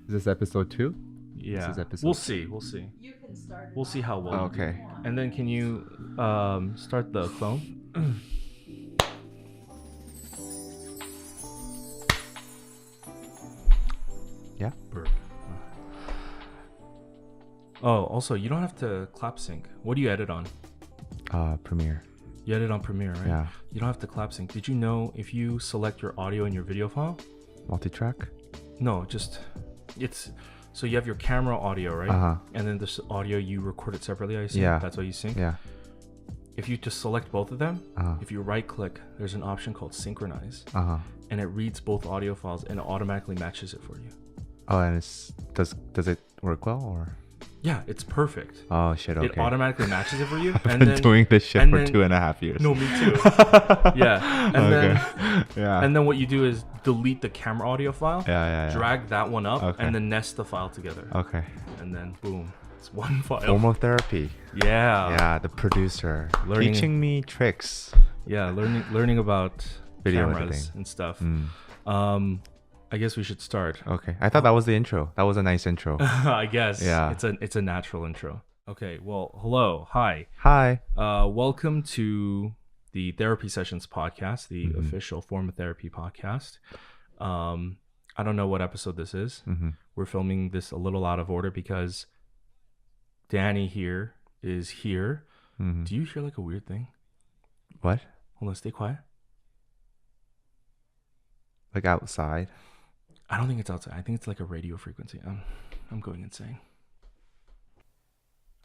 Is this episode 2? Yeah. This is episode We'll two. see. We'll see. You can start it We'll see how well you do. Okay. And then can you start the clone? Yeah. Burp. Oh, also, you don't have to clap sync. What do you edit on? Premiere. You edit on Premiere, right? Yeah. You don't have to clap sync. Did you know if you select your audio and your video file? Multi-track. No, just it's so you have your camera audio, right? Uh-huh. And then this audio you record it separately, I assume. Yeah. That's what you sync. Yeah. If you just select both of them, Uh-huh. if you right click, there's an option called synchronize, Uh-huh. and it reads both audio files and it automatically matches it for you. Oh, and does it work well or? Yeah, it's perfect. Oh shit. Okay. It automatically matches it for you. I've and been then doing this shit and for then- 2.5 years. No, me too. Yeah. And then Yeah. and then what you do is delete the camera audio file, yeah. drag that one up, Okay. and then nest the file together. Okay. And then boom, it's one file. Formal therapy. Yeah. Yeah, the producer Learning- teaching me tricks. Yeah, learning about Video cameras editing. and stuff. Mm. I guess we should start. Okay. I thought that was the intro. That was a nice intro. I guess. Yeah. It's a natural intro. Okay. Well, hello, hi. Hi. Welcome to the Therapy Sessions podcast, the Mm-hmm. official form of therapy podcast. I don't know what episode this is. Mm-hmm. We're filming this a little out of order because Danny here is here. Mm-hmm. Do you hear like a weird thing? What? Hold on, stay quiet. Like outside? I don't think it's outside. I think it's like a radio frequency. I'm going insane.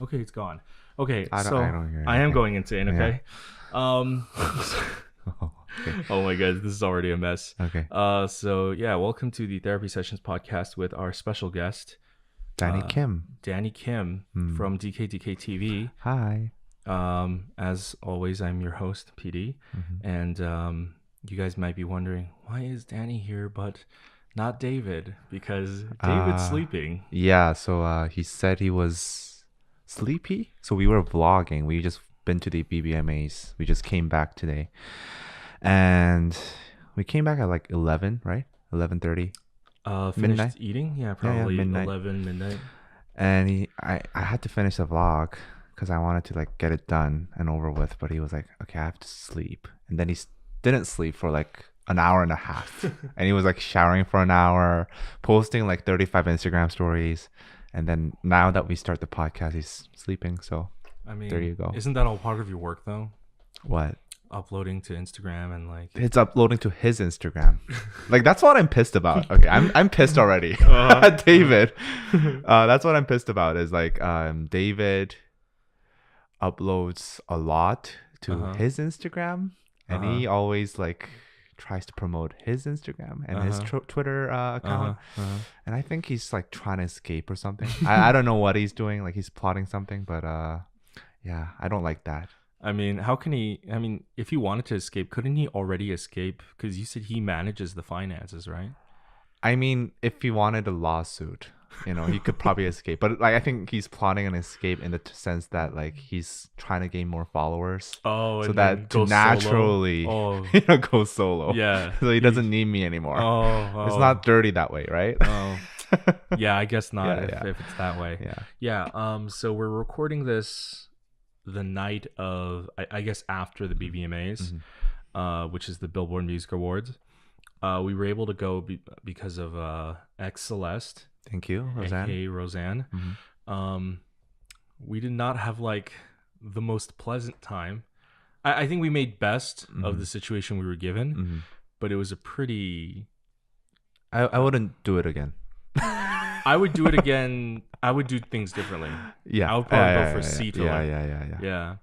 Okay, it's gone. Okay, I don't hear I am anything. going insane. Okay. Oh, okay. Oh my god, this is already a mess. Okay. So yeah, welcome to the Therapy Sessions podcast with our special guest, Danny Kim. Danny Kim from DKDKTV. Hi. As always, I'm your host, PD, and you guys might be wondering why is Danny here, but not David, because David's sleeping. Yeah, so he said he was sleepy. So we were vlogging. We just been to the BBMAs. We just came back today. And we came back at like 11, right? 11:30. Finished Midnight? eating? Yeah, probably midnight. 11 midnight. And I had to finish the vlog because I wanted to like get it done and over with. But he was like, okay, I have to sleep. And then he didn't sleep for like an hour and a half. And he was like showering for an hour, posting like 35 Instagram stories. And then now that we start the podcast, he's sleeping. So I mean, there you go. Isn't that all part of your work though? What? Uploading to Instagram and like. It's uploading to his Instagram. Like that's what I'm pissed about. Okay, I'm pissed already. David. That's what I'm pissed about is like David uploads a lot to his Instagram, and he always like tries to promote his Instagram and his Twitter account. And I think he's like trying to escape or something. I don't know what he's doing. Like he's plotting something, but yeah, I don't like that. I mean, how can he? I mean, if he wanted to escape, couldn't he already escape? Because you said he manages the finances, right? I mean, if he wanted a lawsuit, you know, he could probably escape. But like, I think he's plotting an escape in the sense that like he's trying to gain more followers. Oh, So and that then to go naturally, solo. you know, go solo. Yeah. So he doesn't need me anymore. Oh, It's not dirty that way, right? Oh, yeah. I guess not Yeah, if it's that way. Yeah. Yeah. So we're recording this the night of, I guess, after the BBMAs, which is the Billboard Music Awards. We were able to go because of ex Celeste, Thank you, Roseanne. aka Roseanne. We did not have like the most pleasant time. I think we made best of the situation we were given, but it was a pretty. I wouldn't do it again. I would do it again. I would do things differently. Yeah. I would probably go for seat filler. Yeah. Yeah.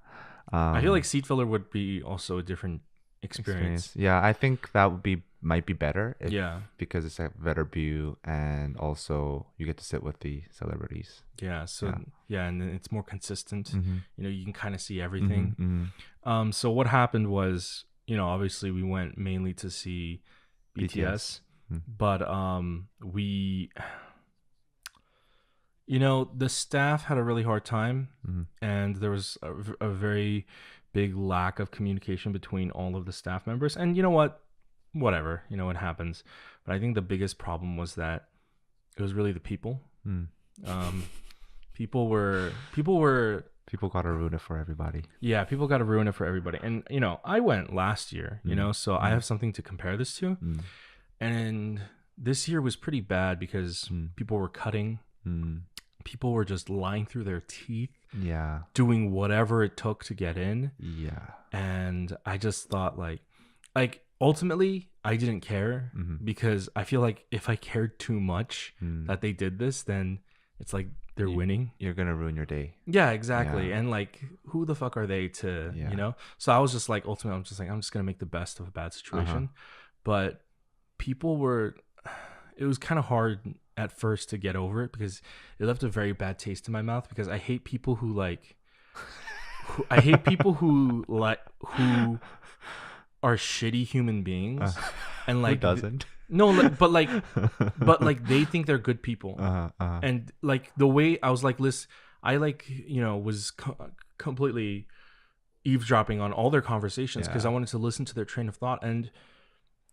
I feel like seat filler would be also a different experience. Yeah, I think that might be better. Yeah. Because it's a better view, and also you get to sit with the celebrities. Yeah. So yeah, and then it's more consistent. Mm-hmm. You know, you can kind of see everything. So what happened was, you know, obviously we went mainly to see BTS. But we, you know, the staff had a really hard time, and there was a very big lack of communication between all of the staff members. And you know what, whatever, you know, it happens. But I think the biggest problem was that it was really the people. Mm. People were People gotta ruin it for everybody. yeah, people got to ruin it for everybody. And I went last year, so I have something to compare this to. Mm. And this year was pretty bad because people were cutting. People were just lying through their teeth. Yeah. Doing whatever it took to get in. Yeah. And I just thought like ultimately I didn't care because I feel like if I cared too much that they did this, then it's like they're winning. You're gonna ruin your day. Yeah, exactly. Yeah. And like, who the fuck are they to, So I was just like, ultimately, I'm just gonna make the best of a bad situation. But people were, it was kind of hard at first to get over it because it left a very bad taste in my mouth because I hate people who are shitty human beings and like who doesn't? No, but they think they're good people. And like the way I was like, listen, I was completely eavesdropping on all their conversations because I wanted to listen to their train of thought, and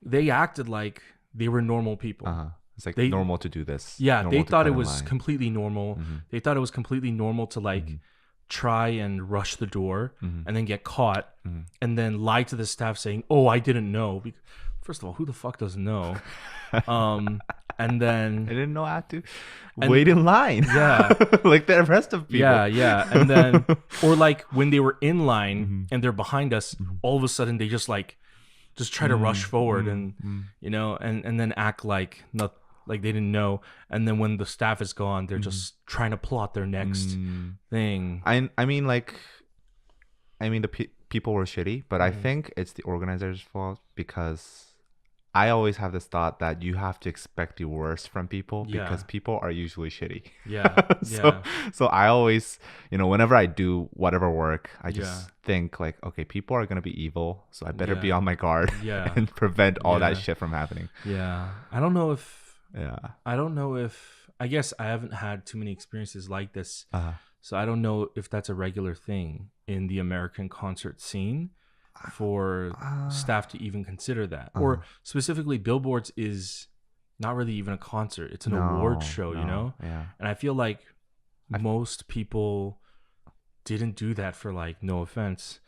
they acted like they were normal people. It's like normal to do this. Yeah, they thought it was completely normal. They thought it was completely normal to like try and rush the door and then get caught and then lie to the staff saying, "Oh, I didn't know." First of all, who the fuck doesn't know? And then I didn't know I had to wait in line. Yeah, like the rest of people. Yeah, and then or like when they were in line and they're behind us, all of a sudden they just try to rush forward and and then act like not. Like they didn't know, and then when the staff is gone, they're just trying to plot their next thing. I mean, the people were shitty, but I think it's the organizer's fault because I always have this thought that you have to expect the worst from people because people are usually shitty. Yeah. So I always, whenever I do whatever work, I just think like, okay, people are gonna be evil, so I better be on my guard and prevent all that shit from happening. Yeah, I don't know if I guess I haven't had too many experiences like this, so I don't know if that's a regular thing in the American concert scene for staff to even consider that, or specifically billboards is not really even a concert, it's an award show. And I feel like most people didn't do that for like, no offense,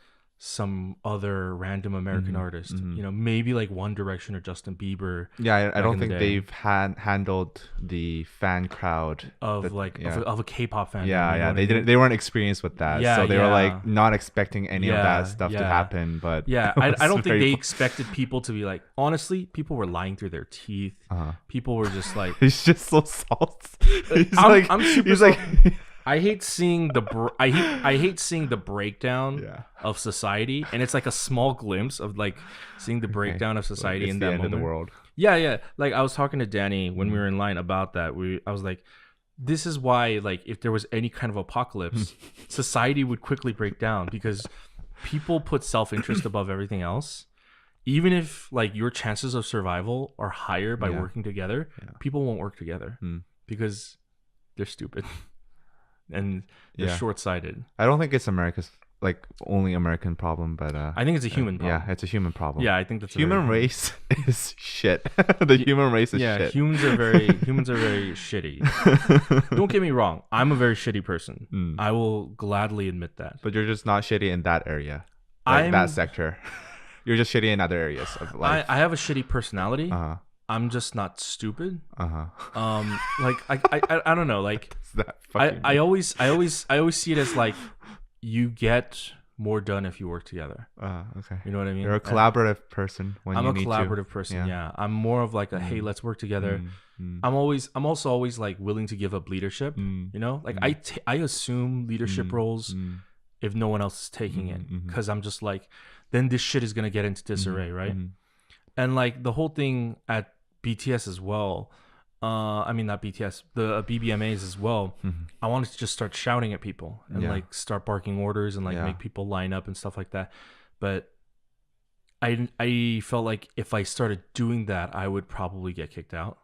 some other random American artist, maybe like One Direction or Justin Bieber. Yeah, I don't think they've handled the fan crowd of a K-pop fan. Yeah, they weren't experienced with that, so they were like not expecting any of that stuff to happen. But I don't think they expected people to be like, honestly, people were lying through their teeth. People were just like, he's just so salty. I'm super salty. I hate seeing I hate seeing the breakdown of society, and it's like a small glimpse of like seeing the breakdown of society in that moment. It's the end of the world. Yeah. Like I was talking to Danny when we were in line about that. I was like, this is why like if there was any kind of apocalypse, society would quickly break down because people put self-interest above everything else. Even if like your chances of survival are higher by working together, people won't work together because they're stupid. And they're short-sighted. I don't think it's America's like only American problem, but I think it's a human problem. Yeah, it's a human problem. Yeah, I think that's human race is shit. The human race is shit. Yeah, humans are very shitty. Don't get me wrong, I'm a very shitty person. I will gladly admit that. But you're just not shitty in that area, that sector. You're just shitty in other areas of life. I have a shitty personality. I'm just not stupid. Like I don't know. Like I always see it as like you get more done if you work together. Okay. You know what I mean? You're a collaborative person. I'm a collaborative person. Yeah. I'm more of like a hey, let's work together. I'm also always like willing to give up leadership. Like I assume leadership roles if no one else is taking it, because I'm just like, then this shit is gonna get into disarray, right? And like the whole thing at BTS as well, I mean not BTS, the BBMAs as well, I wanted to just start shouting at people and like start barking orders and like make people line up and stuff like that. But I felt like if I started doing that, I would probably get kicked out.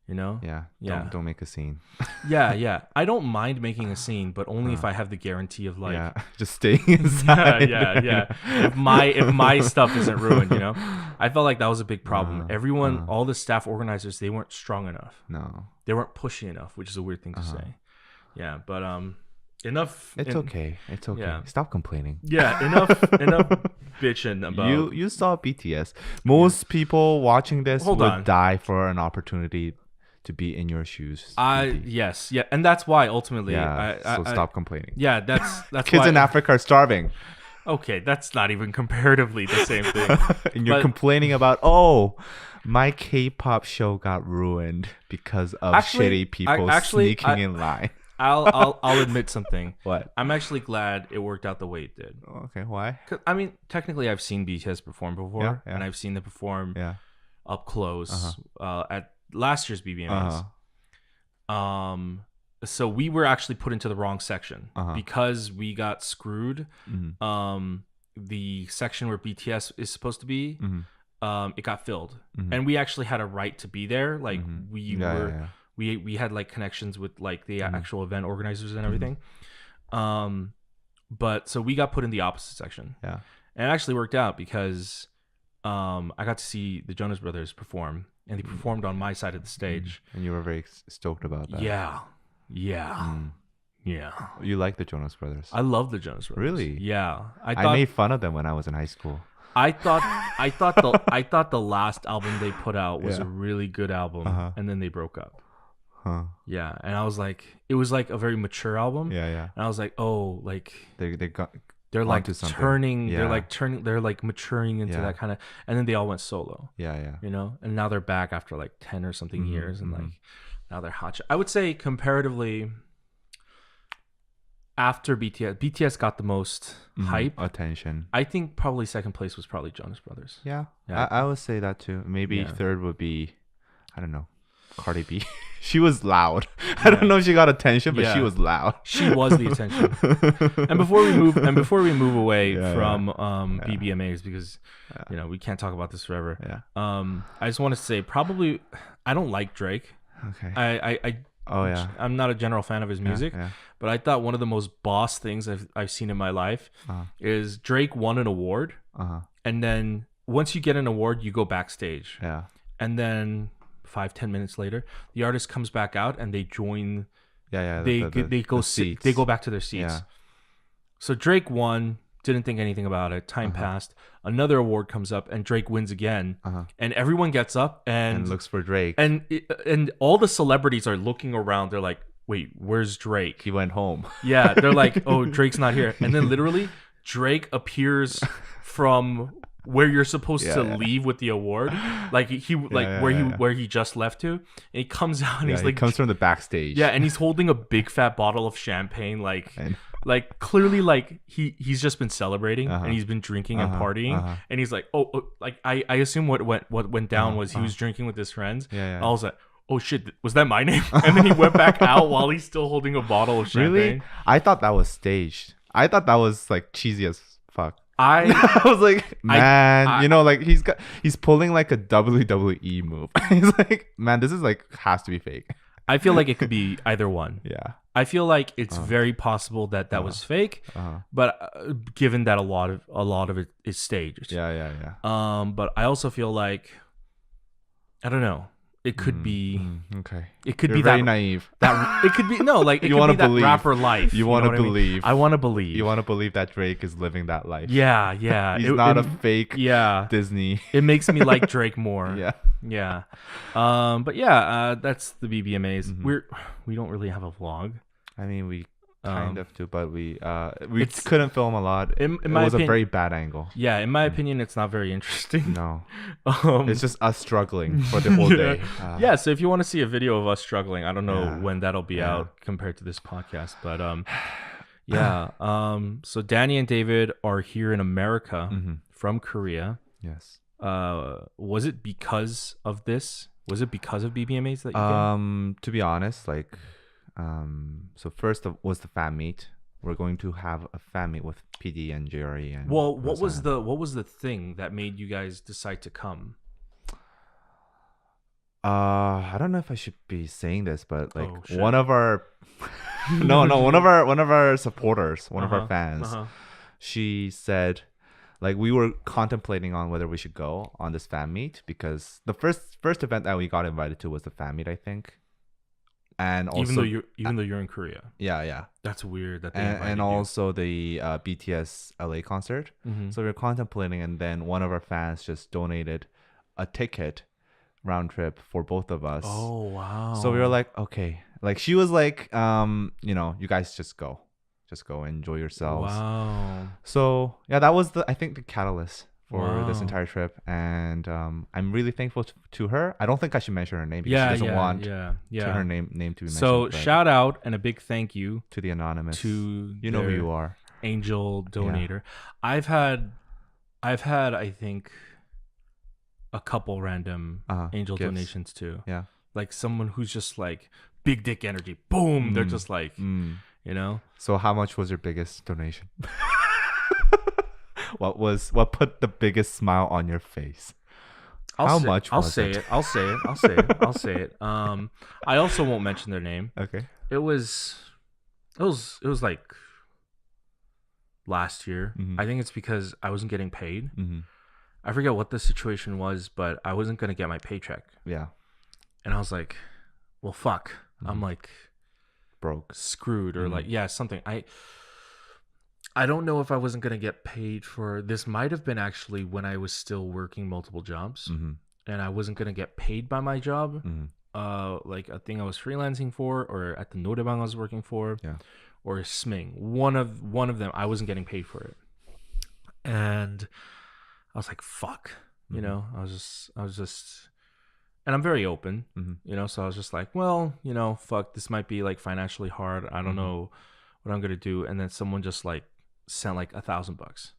You know? Yeah. Yeah. Don't make a scene. Yeah. I don't mind making a scene, but only if I have the guarantee of like, yeah, just staying inside. yeah. If my stuff isn't ruined, you know, I felt like that was a big problem. Everyone, all the staff organizers, they weren't strong enough. No, they weren't pushy enough, which is a weird thing to say. Yeah, but enough. It's okay. It's okay. Yeah. Stop complaining. Yeah, enough bitching about. You saw BTS. Most people watching this Hold would on. die for an opportunity to be in your shoes. Yes, yeah, and that's why ultimately. So stop complaining. Yeah, that's Kids why, in Africa are starving, Okay, that's not even comparatively the same thing. and you're complaining about my K-pop show got ruined because of shitty people sneaking in line. I'll admit something. What? I'm actually glad it worked out the way it did. Okay, why? 'Cause, I mean, technically, I've seen BTS perform before, Yeah. and I've seen them perform Yeah. up close at last year's BBMAs. So we were actually put into the wrong section because we got screwed. The section where BTS is supposed to be, it got filled, and we actually had a right to be there. Like we had like connections with like the actual event organizers and everything. But so we got put in the opposite section. Yeah. And it actually worked out because I got to see the Jonas Brothers perform, and they performed on my side of the stage. And you were very stoked about that. Yeah. You like the Jonas Brothers? I love the Jonas Brothers. Really? Yeah. I made fun of them when I was in high school. I thought the last album they put out was a really good album, and then they broke up. Yeah, and I was like, it was like a very mature album. Yeah. And I was like, oh, like they're like something. turning, Yeah. they're like maturing into that kind of, and then they all went solo. Yeah. You know, and now they're back after like 10 or something years, and like now they're hot. I would say comparatively, after BTS got the most hype, attention. I think probably second place was probably Jonas Brothers. Yeah. I would say that too. Maybe third would be, I don't know, Cardi B. She was loud. I don't know if she got attention, but she was loud. She was the attention. And before we move away from BBMAs, because you know we can't talk about this forever. Yeah. I just want to say probably I don't like Drake. Okay. I'm not a general fan of his music, but I thought one of the most boss things I've seen in my life is Drake won an award, and then once you get an award, you go backstage. Yeah. And then 5-10 minutes later, the artist comes back out and they join. They go back to their seats. Yeah. So Drake won. Didn't think anything about it. Time passed. Another award comes up and Drake wins again. And everyone gets up and looks for Drake. And all the celebrities are looking around. They're like, wait, where's Drake? He went home. Yeah. They're like, oh, Drake's not here. And then literally Drake appears from where you're supposed to leave with the award, like where he just left to. And he comes out and he's like, he comes from the backstage. Yeah, and he's holding a big fat bottle of champagne, like clearly like he's just been celebrating and he's been drinking and partying, and he's like, like I assume what went down was he was drinking with his friends. Yeah. I was like, oh shit, was that my name? And then he went back out while he's still holding a bottle of champagne. Really? I thought that was staged. I thought that was like cheesy as fuck. I was like, man, you know, like he's pulling like a WWE move. He's like, man, this is like has to be fake. I feel like it could be either one. Yeah. I feel like it's very possible that was fake, but given that a lot of it is staged. Yeah. But I also feel like, I don't know. It could be okay. It could You're be very that naive. That it could be no, like it You could wanna be that believe. rapper life. You want to know what believe. I want to believe. You want to believe that Drake is living that life. Yeah. He's not a fake. Yeah. Disney. It makes me like Drake more. Yeah. But yeah, that's the BBMAs. We don't really have a vlog. I mean, we kind of do, but we couldn't film a lot. It was a very bad angle. Yeah, in my opinion, it's not very interesting. No, it's just us struggling for the whole day. Yeah, so if you want to see a video of us struggling, I don't know when that'll be out compared to this podcast, but so Danny and David are here in America from Korea. Yes. Was it because of this? Was it because of BBMAs that you came? To be honest, like so first was the fan meet. We're going to have a fan meet with PD and JRE. And what was the thing that made you guys decide to come? I don't know if I should be saying this, but like Oh shit. one of our no, one of our supporters, one of our Uh-huh. fans, Uh-huh. she said like we were contemplating on whether we should go on this fan meet because the first event that we got invited to was the fan meet, I think. And also Even though you're in Korea. yeah. That's weird that they And invited you. also the BTS LA concert. Mm-hmm. So we were contemplating, and then one of our fans just donated a ticket round trip for both of us. Oh wow. So we were like, okay. Like she was like, you guys just go enjoy yourselves. Wow. So yeah, that was I think the catalyst for this Wow. entire trip, and I'm really thankful to her. I don't think I should mention her name because she doesn't want to her name to be mentioned. So but shout out and a big thank you to the anonymous, to you know who their you are. angel donator. I've had I think a couple random angel Gifts. donations too. Yeah. Like someone who's just like big dick energy. Boom. They're just like, you know. So how much was your biggest donation? What put the biggest smile on your face? How much I'll was say it? it. I'll say it. I'll say it. I'll say it. I also won't mention their name. Okay. It was like last year. Mhm. I think it's because I wasn't getting paid. Mm-hmm. I forget what the situation was, but I wasn't gonna get my paycheck, Yeah. and I was like, "Well, fuck." I'm like Broke. screwed, or like something. I don't know if I wasn't gonna get paid for this. Might have been actually when I was still working multiple jobs, and I wasn't gonna get paid by my job. Like a thing I was freelancing for, or at the Nodebang I was working for, or Sming. One of them, I wasn't getting paid for it, and I was like, "Fuck," you know. I was just, and I'm very open, you know. So I was just like, "Well, you know, fuck, this might be like financially hard. I don't know what I'm gonna do." And then someone just like sent like $1,000,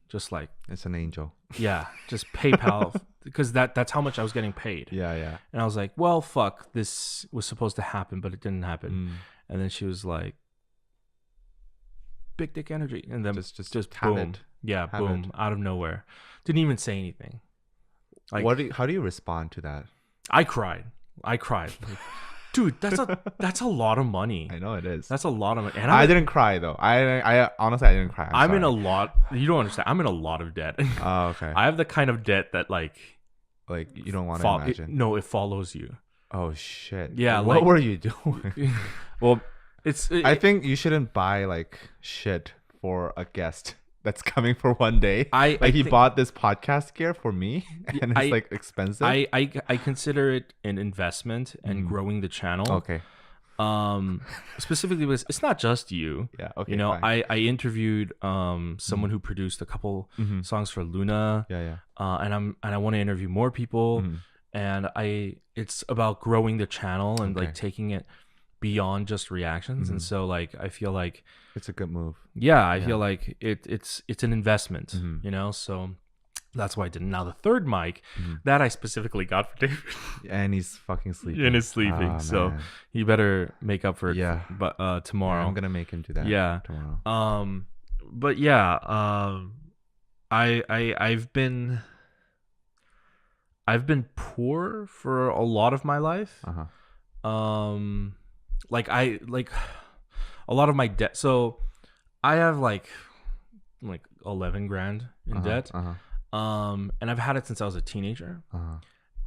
just like, It's an angel. yeah, just PayPal, because that's how much I was getting paid. Yeah. And I was like, well, fuck, this was supposed to happen, but it didn't happen. And then she was like, big dick energy. And then just have boom. it. Yeah, Have boom, out of nowhere. Didn't even say anything. Like, How do you respond to that? I cried. Like, dude, that's a lot of money. I know it is. That's a lot of money. And I didn't cry though. I honestly I didn't cry. I'm in a lot. You don't understand. I'm in a lot of debt. Oh, okay. I have the kind of debt that like you don't want to imagine. it follows you. Oh shit. Yeah. What like, were you doing? Well, I think you shouldn't buy like shit for a guest that's coming for one day. He bought this podcast gear for me, and it's like expensive. I consider it an investment and growing the channel. Okay. Specifically because it's not just you. Yeah. Okay. You know, fine. I interviewed someone who produced a couple songs for Luna. Yeah. And I want to interview more people. And it's about growing the channel and like taking it beyond just reactions. And so like I feel like it's a good move. Yeah, I feel like it's an investment, you know. So that's why I did it. Now the third mic that I specifically got for David, and he's fucking sleeping. And he's sleeping, Oh, so man. he better make up for it. Yeah. But tomorrow I'm gonna make him do that. Yeah. Tomorrow. But yeah, I've been poor for a lot of my life. Like a lot of my debt. So I have like 11 grand in debt. And I've had it since I was a teenager.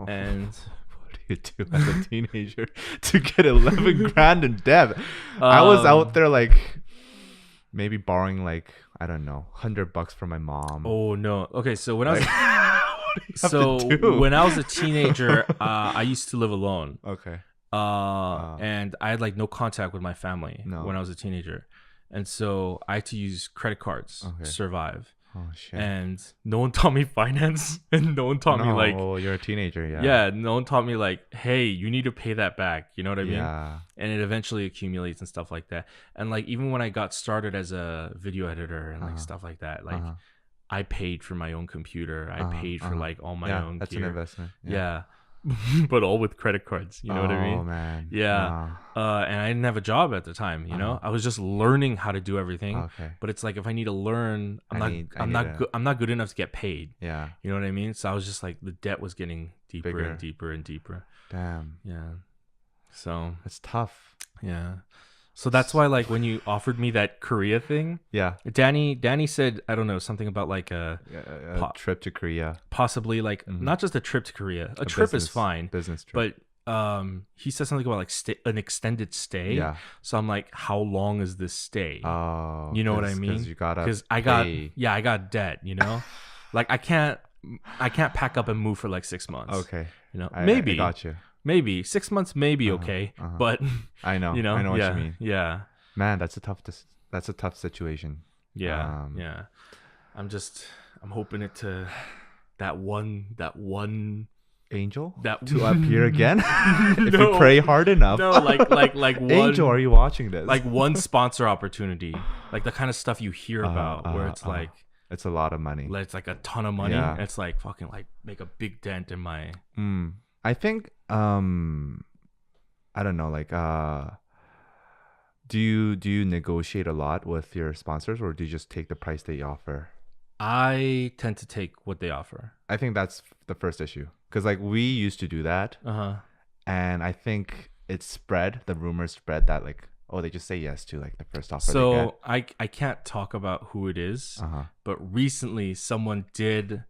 And what do you do as a teenager to get 11 grand in debt? I was out there like maybe borrowing like, I don't know, $100 from my mom. Oh no. Okay, so when I was when I was a teenager, I used to live alone. Okay. And I had like no contact with my family when I was a teenager, and so I had to use credit cards to survive. Oh shit! And no one taught me finance, and no one taught me like. Oh, you're a teenager, yeah. Yeah, no one taught me like, hey, you need to pay that back. You know what I mean? Yeah. And it eventually accumulates and stuff like that. And like even when I got started as a video editor and like stuff like that, like I paid for my own computer. I paid for like all my own that's gear. an investment. Yeah. But all with credit cards, you know what I mean? Oh man. Yeah. And I didn't have a job at the time, you know? I was just learning how to do everything. Okay. But it's like if I need to learn, I'm not good enough to get paid. Yeah. You know what I mean? So I was just like the debt was getting deeper Bigger. and deeper and deeper. Damn. Yeah. So It's tough. yeah. So that's why, like, when you offered me that Korea thing, Yeah. Danny said, I don't know, something about like a Trip to Korea. possibly like not just a trip to Korea. A trip is fine, Business trip. but he said something about like an extended stay. Yeah. So I'm like, how long is this stay? Oh. You know what I mean? Because you gotta Because I got debt. You know, like I can't pack up and move for like 6 months. Okay. You know, I maybe got you. maybe 6 months, maybe okay, but I know. you know, I know what yeah, you mean. yeah, Man, that's a tough situation. yeah, yeah. I'm hoping it to that one Angel that to appear again. If No. you pray hard enough. no like one Angel, are you watching this? like one sponsor opportunity, like the kind of stuff you hear about where it's like it's a lot of money. it's like a ton of money. Yeah. It's like fucking like make a big dent in my. I think I don't know, like do you negotiate a lot with your sponsors, or do you just take the price they offer? I tend to take what they offer. I think that's the first issue, because like we used to do that, and I think the rumors spread that like, oh, they just say yes to like the first offer they get. So I can't talk about who it is, but recently someone did.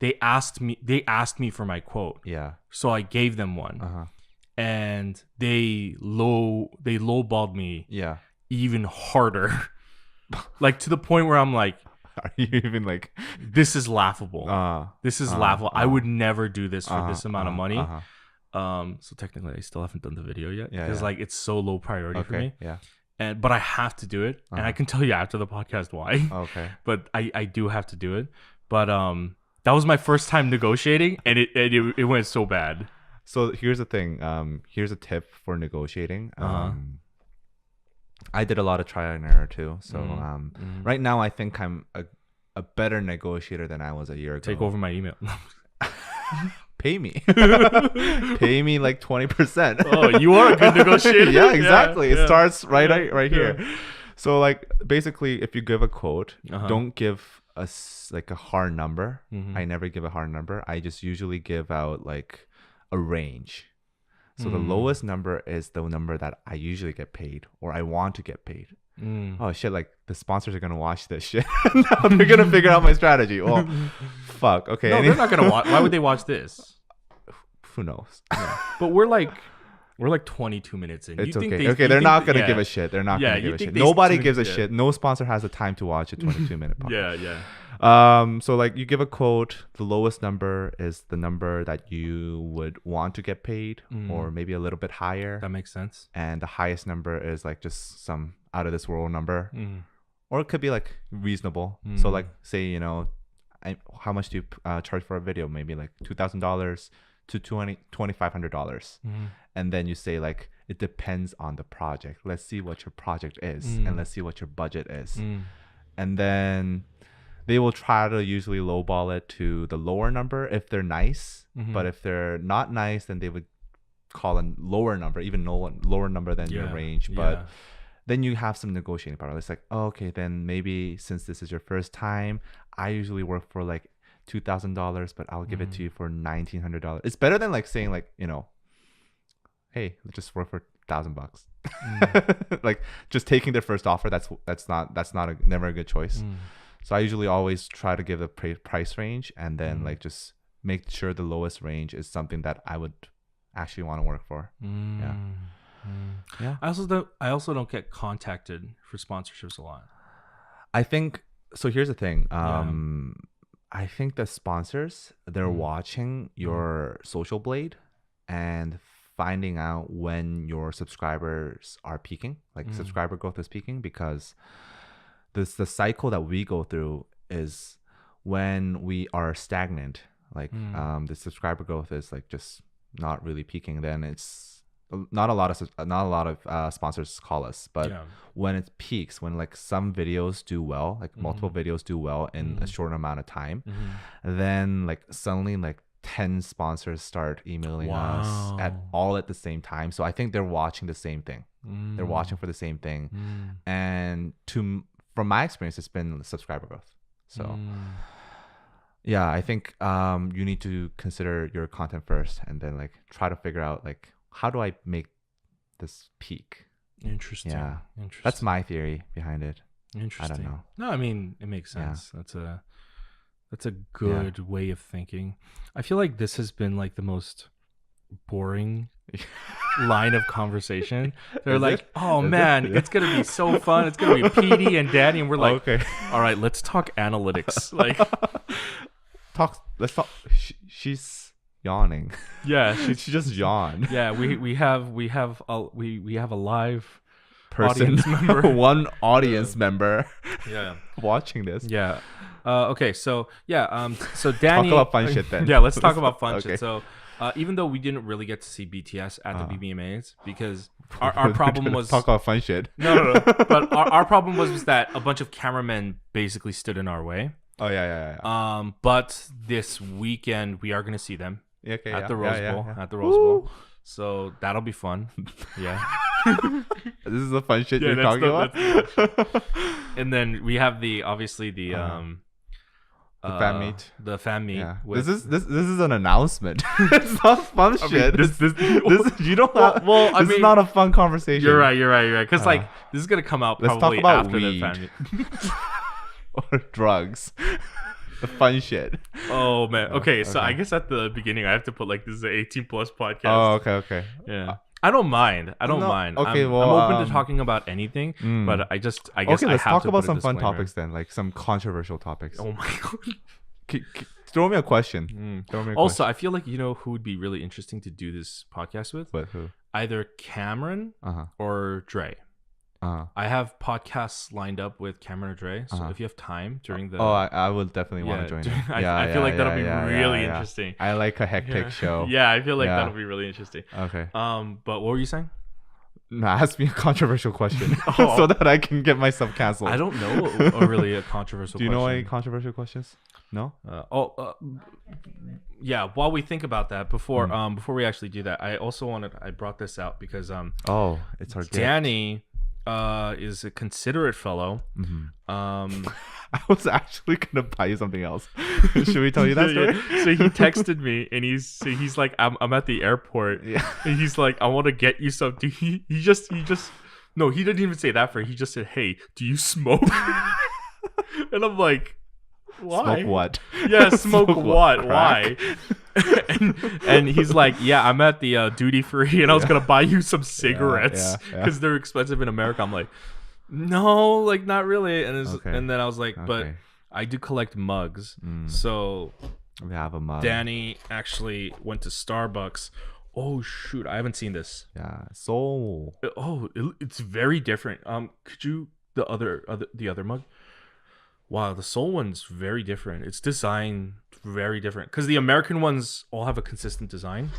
They asked me for my quote. Yeah. So I gave them one, and they lowballed me. Yeah. Even harder, like to the point where I'm like, are you even like, this is laughable. This is laughable. I would never do this for this amount of money. So technically, I still haven't done the video yet because like it's so low priority for me. Yeah. But I have to do it, and I can tell you after the podcast why. Okay. But I do have to do it. But that was my first time negotiating, and it went so bad. So here's the thing. Here's a tip for negotiating. I did a lot of trial and error too. So right now I think I'm a better negotiator than I was a year ago. Take over my email. Pay me. Pay me like 20%. Oh, you are a good negotiator. Yeah, exactly. Yeah. It starts right here. So like basically, if you give a quote, don't give us like a hard number. I never give a hard number. I just usually give out like a range. So the lowest number is the number that I usually get paid, or I want to get paid. Oh shit, like the sponsors are gonna watch this shit. Now they're gonna figure out my strategy. Well, fuck. Okay. No, they're not gonna watch. Why would they watch this? Who knows? Yeah. But we're like 22 minutes in. It's okay. They're not gonna give a shit. They're not gonna give a shit. Nobody gives a shit. No sponsor has the time to watch a 22-minute podcast. Yeah. So like you give a quote, the lowest number is the number that you would want to get paid, or maybe a little bit higher. That makes sense. And the highest number is like just some out of this world number, or it could be like reasonable. So like say, how much do you charge for a video? Maybe like $2,000 to $2,500. And then you say like, it depends on the project. Let's see what your project is, and let's see what your budget is. And then they will try to usually lowball it to the lower number if they're nice. But if they're not nice, then they would call a lower number, even lower number than your range. But then you have some negotiating power. It's like, oh, okay, then maybe since this is your first time, I usually work for like $2,000, but I'll give it to you for $1,900. It's better than like saying like, hey, let's just work for $1,000. Like just taking their first offer. That's not never a good choice. So I usually always try to give the price range, and then like just make sure the lowest range is something that I would actually want to work for. Yeah. I also don't get contacted for sponsorships a lot. I think so. Here's the thing. I think the sponsors, they're watching your social blade and finding out when your subscribers are peaking, like subscriber growth is peaking, because the cycle that we go through is when we are stagnant, like the subscriber growth is like just not really peaking, then it's not a lot of sponsors call us. But when it peaks, when like some videos do well, like multiple videos do well in a short amount of time, then like suddenly like 10 sponsors start emailing us at the same time. So I think they're watching the same thing. They're watching for the same thing. And from my experience, it's been subscriber growth. So Yeah, I think you need to consider your content first, and then like try to figure out like how do I make this peak. Interesting. Yeah, Interesting. that's my theory behind it. Interesting. I don't know. No, I mean it makes Yeah. sense. That's a good way of thinking. I feel like this has been like the most boring line of conversation. They're Is like, it? "Oh Is man, it? it's gonna be so fun. It's gonna be PD and Danny," and we're like, Okay. "All right, let's talk analytics." Like, Let's talk. She's yawning. yeah, She just yawned. yeah. We have a live Person, audience member. one audience member Yeah, watching this. yeah. Okay, so yeah, so Danny. Talk about fun shit then. Yeah, let's talk about fun Okay. shit. So, even though we didn't really get to see BTS at the Uh-huh. BBMAs because our problem was talk about fun shit. no. But our problem was that a bunch of cameramen basically stood in our way. Oh yeah. But this weekend we are gonna see them Yeah, okay, at yeah. the Rose Yeah, Bowl. yeah. At the Rose Bowl. So that'll be fun. Yeah. This is the fun shit Yeah, you're that's talking about. And then we have the fan meet. The fan meet. Yeah. with- This is an announcement. It's not fun I mean, shit. this You don't have, well, I this mean, is not a fun conversation. You're right. Because like Uh, this is gonna come out let's talk probably about after weed. the fan meet. Or drugs. The fun shit. Oh man. Okay, so okay. I guess at the beginning I have to put like this is an 18 plus podcast. Oh, okay. Yeah. I don't mind. I don't No, mind. okay, I'm well, open to talking about anything, but I guess Okay, I let's have talk to about put a some fun disclaimer. topics then, like some controversial topics. Oh my god. Throw me a question. Throw me a Also, question. I feel like you know who would be really interesting to do this podcast with? But who? Either Cameron or Dre. I have podcasts lined up with Cameron or Dre, so if you have time during the I will definitely want to join. I feel like that'll be really interesting. I like a hectic show. Yeah, I feel like Yeah. that'll be really interesting. Okay. But what were you saying? No, ask me a controversial question Oh. so that I can get myself canceled. I don't know really a controversial Do you know any question. controversial questions? No. Yeah, while we think about that before we actually do that, I brought this out because Oh, it's our gift. Danny is a considerate fellow. I was actually gonna buy you something else. Should we tell you that story? Yeah. So he texted me and he's like, I'm at the airport. Yeah. And he's like, I want to get you something. He just no, he didn't even say that for. He just said, hey, do you smoke? And I'm like, why? Smoke what? Yeah, smoke what? Crack? Why? and he's like, yeah, I'm at the duty free and I was gonna buy you some cigarettes because they're expensive in America. I'm like, no, like not really. And then I was like, but I do collect mugs. So We have a mug. Danny actually went to Starbucks. Oh shoot, I haven't seen this. Yeah. So It's very different. Could you the other mug? Wow, the Seoul one's very different. It's designed very different because the American ones all have a consistent design.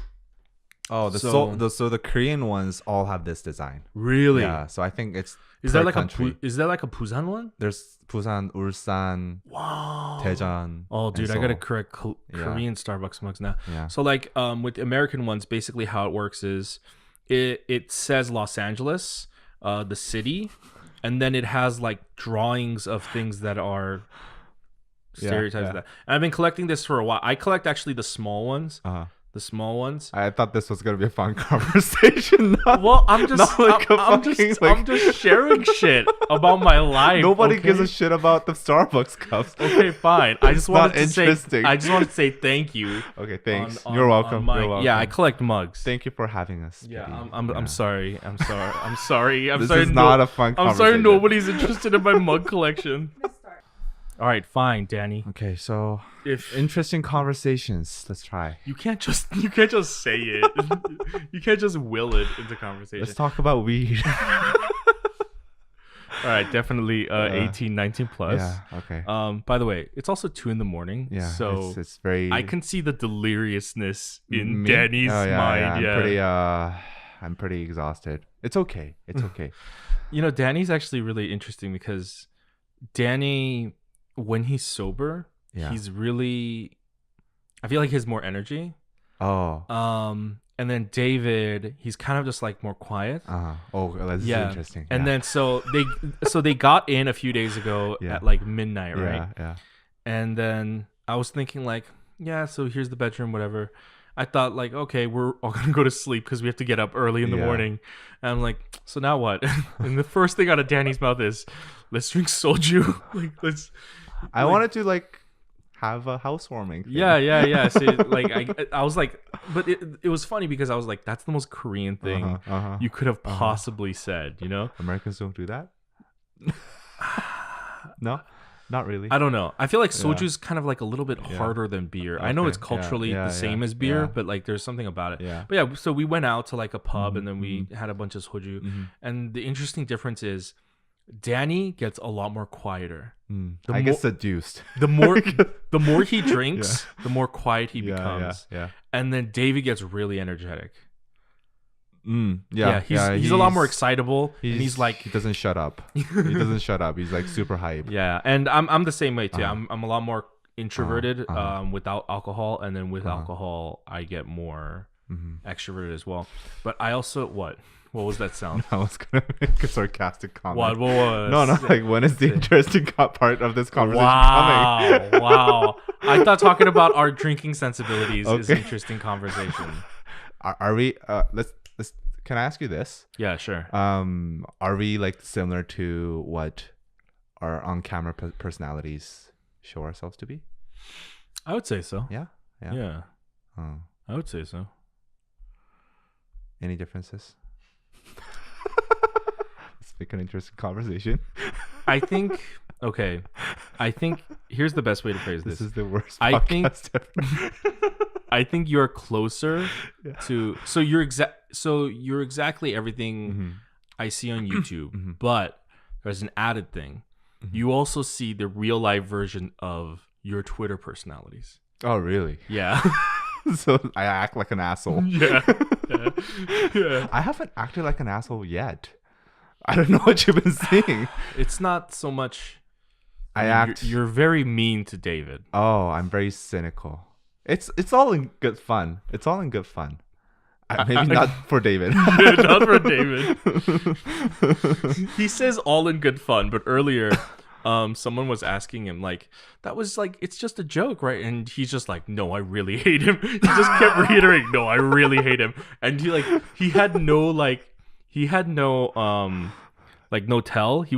Oh, the Korean ones all have this design. Really? Yeah. So I think it's Is per that like country. is that like a Busan one? There's Busan, Ulsan, Wow. Daejeon. Oh, dude, and I gotta Seoul. correct Korean Starbucks mugs now. Yeah. So like with the American ones, basically how it works is it says Los Angeles, the city, and then it has like drawings of things that are stereotypes of that. And I've been collecting this for a while. I collect actually the small ones. The small ones. I thought this was gonna be a fun conversation. Well, I'm just not like a I'm fucking, I'm just sharing shit about my life. Nobody okay? gives a shit about the Starbucks cups. Okay, fine. I just It's not wanted to say interesting. I just wanted to say thank you. Okay, thanks. on- You're on welcome. my- You're welcome. Yeah, I collect mugs. Thank you for having us. Yeah, Piggy. I'm sorry. I'm sorry. I'm sorry. I'm This sorry. is not a fun I'm conversation. sorry. Nobody's interested in my mug collection. All right, fine, Danny. Okay, so If interesting conversations. Let's try. you can't just say it. You can't just will it into conversation. Let's talk about weed. All right, definitely 18, 19 plus. Yeah. Okay. By the way, it's also 2 a.m. Yeah. So it's very. I can see the deliriousness in Me? Danny's Oh, yeah, mind. Yeah. I'm pretty exhausted. It's okay. It's okay. You know, Danny's actually really interesting because Danny, when he's sober, he's really, I feel like he has more energy. Oh. And then David, he's kind of just like more quiet. Oh, this is interesting. And then so they got in a few days ago at like midnight, right? Yeah. And then I was thinking like, yeah, so here's the bedroom, whatever. I thought like, okay, we're all gonna go to sleep because we have to get up early in the morning. And I'm like, so now what? And the first thing out of Danny's mouth is, let's drink soju. Like, let's. I wanted to like have a housewarming thing. Yeah. So like I was like, but it was funny because I was like, that's the most Korean thing you could have possibly said, you know? Americans don't do that. No, not really. I don't know. I feel like soju is kind of like a little bit harder than beer. I know it's culturally the same as beer, but like there's something about it. Yeah. But yeah, so we went out to like a pub and then we had a bunch of soju. And the interesting difference is Danny gets a lot more quieter. I get seduced. The more he drinks, the more quiet he becomes. Yeah. And then David gets really energetic. He's a lot more excitable. And he's like, he doesn't shut up. He doesn't shut up. He's like super hype. Yeah, and I'm the same way too. I'm a lot more introverted without alcohol, and then with alcohol I get more extroverted as well. But I also what was that sound? I was gonna make a sarcastic comment. What was? No, like when is the interesting part of this conversation coming? Wow. I thought talking about our drinking sensibilities is an interesting conversation. Are we? Let's. Can I ask you this? Yeah, sure. Are we like similar to what our on-camera personalities show ourselves to be? I would say so. Yeah. I would say so. Any differences? Let's make an interesting conversation. I think here's the best way to phrase this. This is the worst podcast ever. I think you're closer to you're exactly everything I see on YouTube, but there's an added thing. You also see the real life version of your Twitter personalities. Oh, really? Yeah. So I act like an asshole. Yeah. I haven't acted like an asshole yet. I don't know what you've been seeing. It's not so much. You're very mean to David. Oh, I'm very cynical. It's all in good fun. It's all in good fun. Maybe not for David. Not for David. He says all in good fun, but earlier, someone was asking him like, that was like, it's just a joke, right? And he's just like, no, I really hate him. He just kept reiterating, no, I really hate him. And he had no no tell. He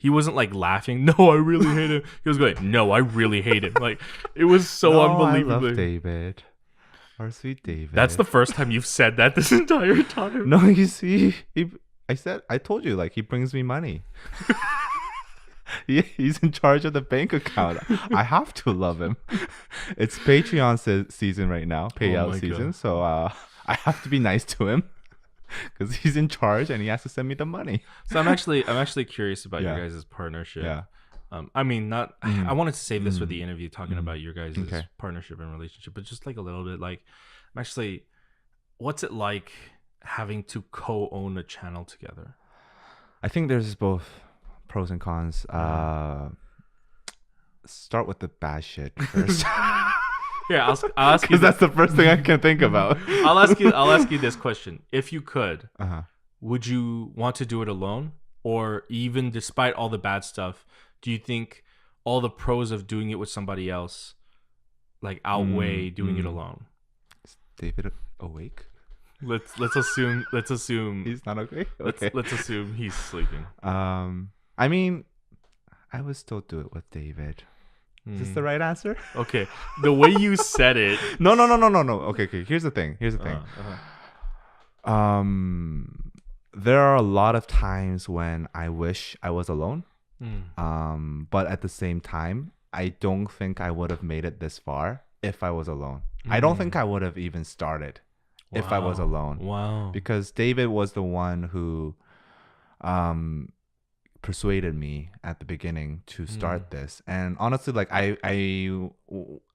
wasn't like laughing. No, I really hate him. He was going, no, I really hate him. Like, it was so unbelievable. I love David. Our sweet David. That's the first time you've said that this entire time. No, you see, I told you, like, he brings me money. He's in charge of the bank account. I have to love him. It's Patreon season right now, payout season. God. So I have to be nice to him. Because he's in charge and he has to send me the money. So I'm actually curious about your guys' partnership. Yeah. I mean, not. I wanted to save this for the interview, talking about your guys' partnership and relationship, but just like a little bit, like, I'm actually, what's it like having to co-own a channel together? I think there's both pros and cons. Start with the bad shit first. Yeah, I'll ask you. Because that's the first thing I can think about. I'll ask you this question: if you could, would you want to do it alone, or even despite all the bad stuff, do you think all the pros of doing it with somebody else like outweigh doing it alone? Is David awake? Let's assume he's not okay. Let's assume he's sleeping. I mean, I would still do it with David. Is this the right answer? Okay. The way you said it. No. Okay. Here's the thing. There are a lot of times when I wish I was alone. But at the same time, I don't think I would have made it this far if I was alone. I don't think I would have even started if I was alone. Wow. Because David was the one who persuaded me at the beginning to start this. And honestly, like I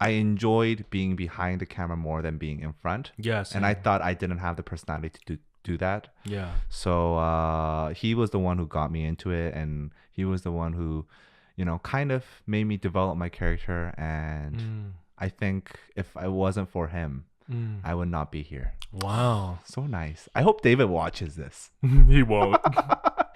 enjoyed being behind the camera more than being in front. Yes. And I thought I didn't have the personality to do that. Yeah. So he was the one who got me into it, and he was the one who, kind of made me develop my character. And I think if I wasn't for him, I would not be here. Wow. So nice. I hope David watches this. He won't.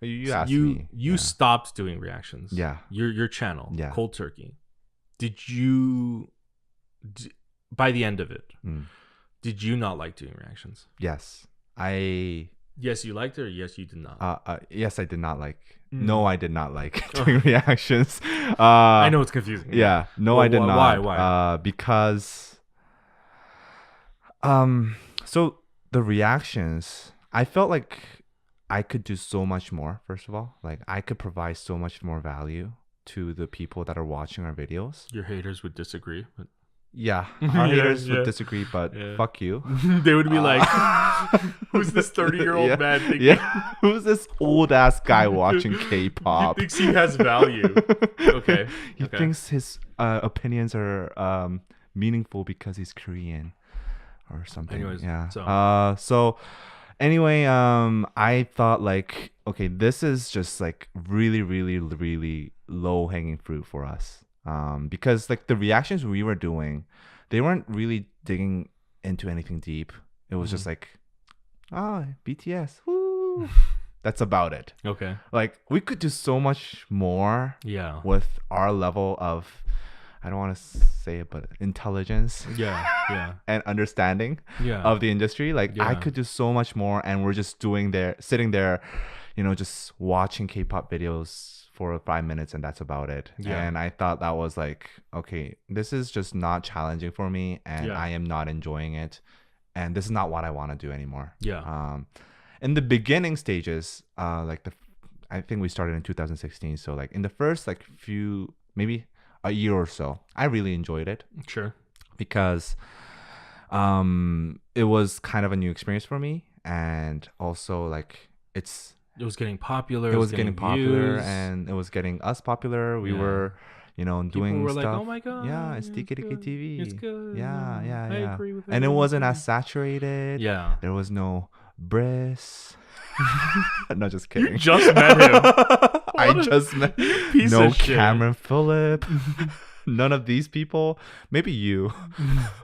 You So asked me. you stopped doing reactions. Yeah. Your channel, Yeah. Cold Turkey. Did you by the end of it, did you not like doing reactions? Yes. Yes, you liked it, or yes, you did not. Yes, I did not like. No, I did not like doing reactions. I know it's confusing. Yeah. No, Well, I did not. Why? Because so the reactions, I felt like I could do so much more. First of all, like I could provide so much more value to the people that are watching our videos. Your haters would disagree, but Yeah, our haters would disagree, but fuck you. They would be like, "Who's this 30-year-old man thinking? Yeah, who's this old ass guy watching K-pop? He thinks he has value." Okay, he thinks his opinions are meaningful because he's Korean or something. Anyways, yeah. so- So anyway, I thought like, okay, this is just like really, really, really low hanging fruit for us. Because like the reactions we were doing, they weren't really digging into anything deep. It was just like, BTS, woo. That's about it. Okay. Like we could do so much more. Yeah. With our level of, I don't want to say it, but intelligence. Yeah. Yeah. And understanding. Yeah. Of the industry, like Yeah. I could do so much more, and we're just sitting there, just watching K-pop videos for 5 minutes, and that's about it. Yeah. And I thought that was like, okay, this is just not challenging for me, and Yeah. I am not enjoying it, and this is not what I want to do anymore. Yeah. In the beginning stages, I think we started in 2016, so like in the first like few, maybe a year or so, I really enjoyed it. Sure. Because it was kind of a new experience for me, and also like it was getting popular. It was getting popular, views. and it was getting us popular. We were, doing People were stuff. like, "Oh my god, yeah, it's DKDKTV. It's good. Yeah, yeah, I yeah. agree with it. And it wasn't as saturated. Yeah. There was no bris. No, just kidding. You just met him. I just met. Piece No of shit. Cameron Phillip. None of these people. Maybe you,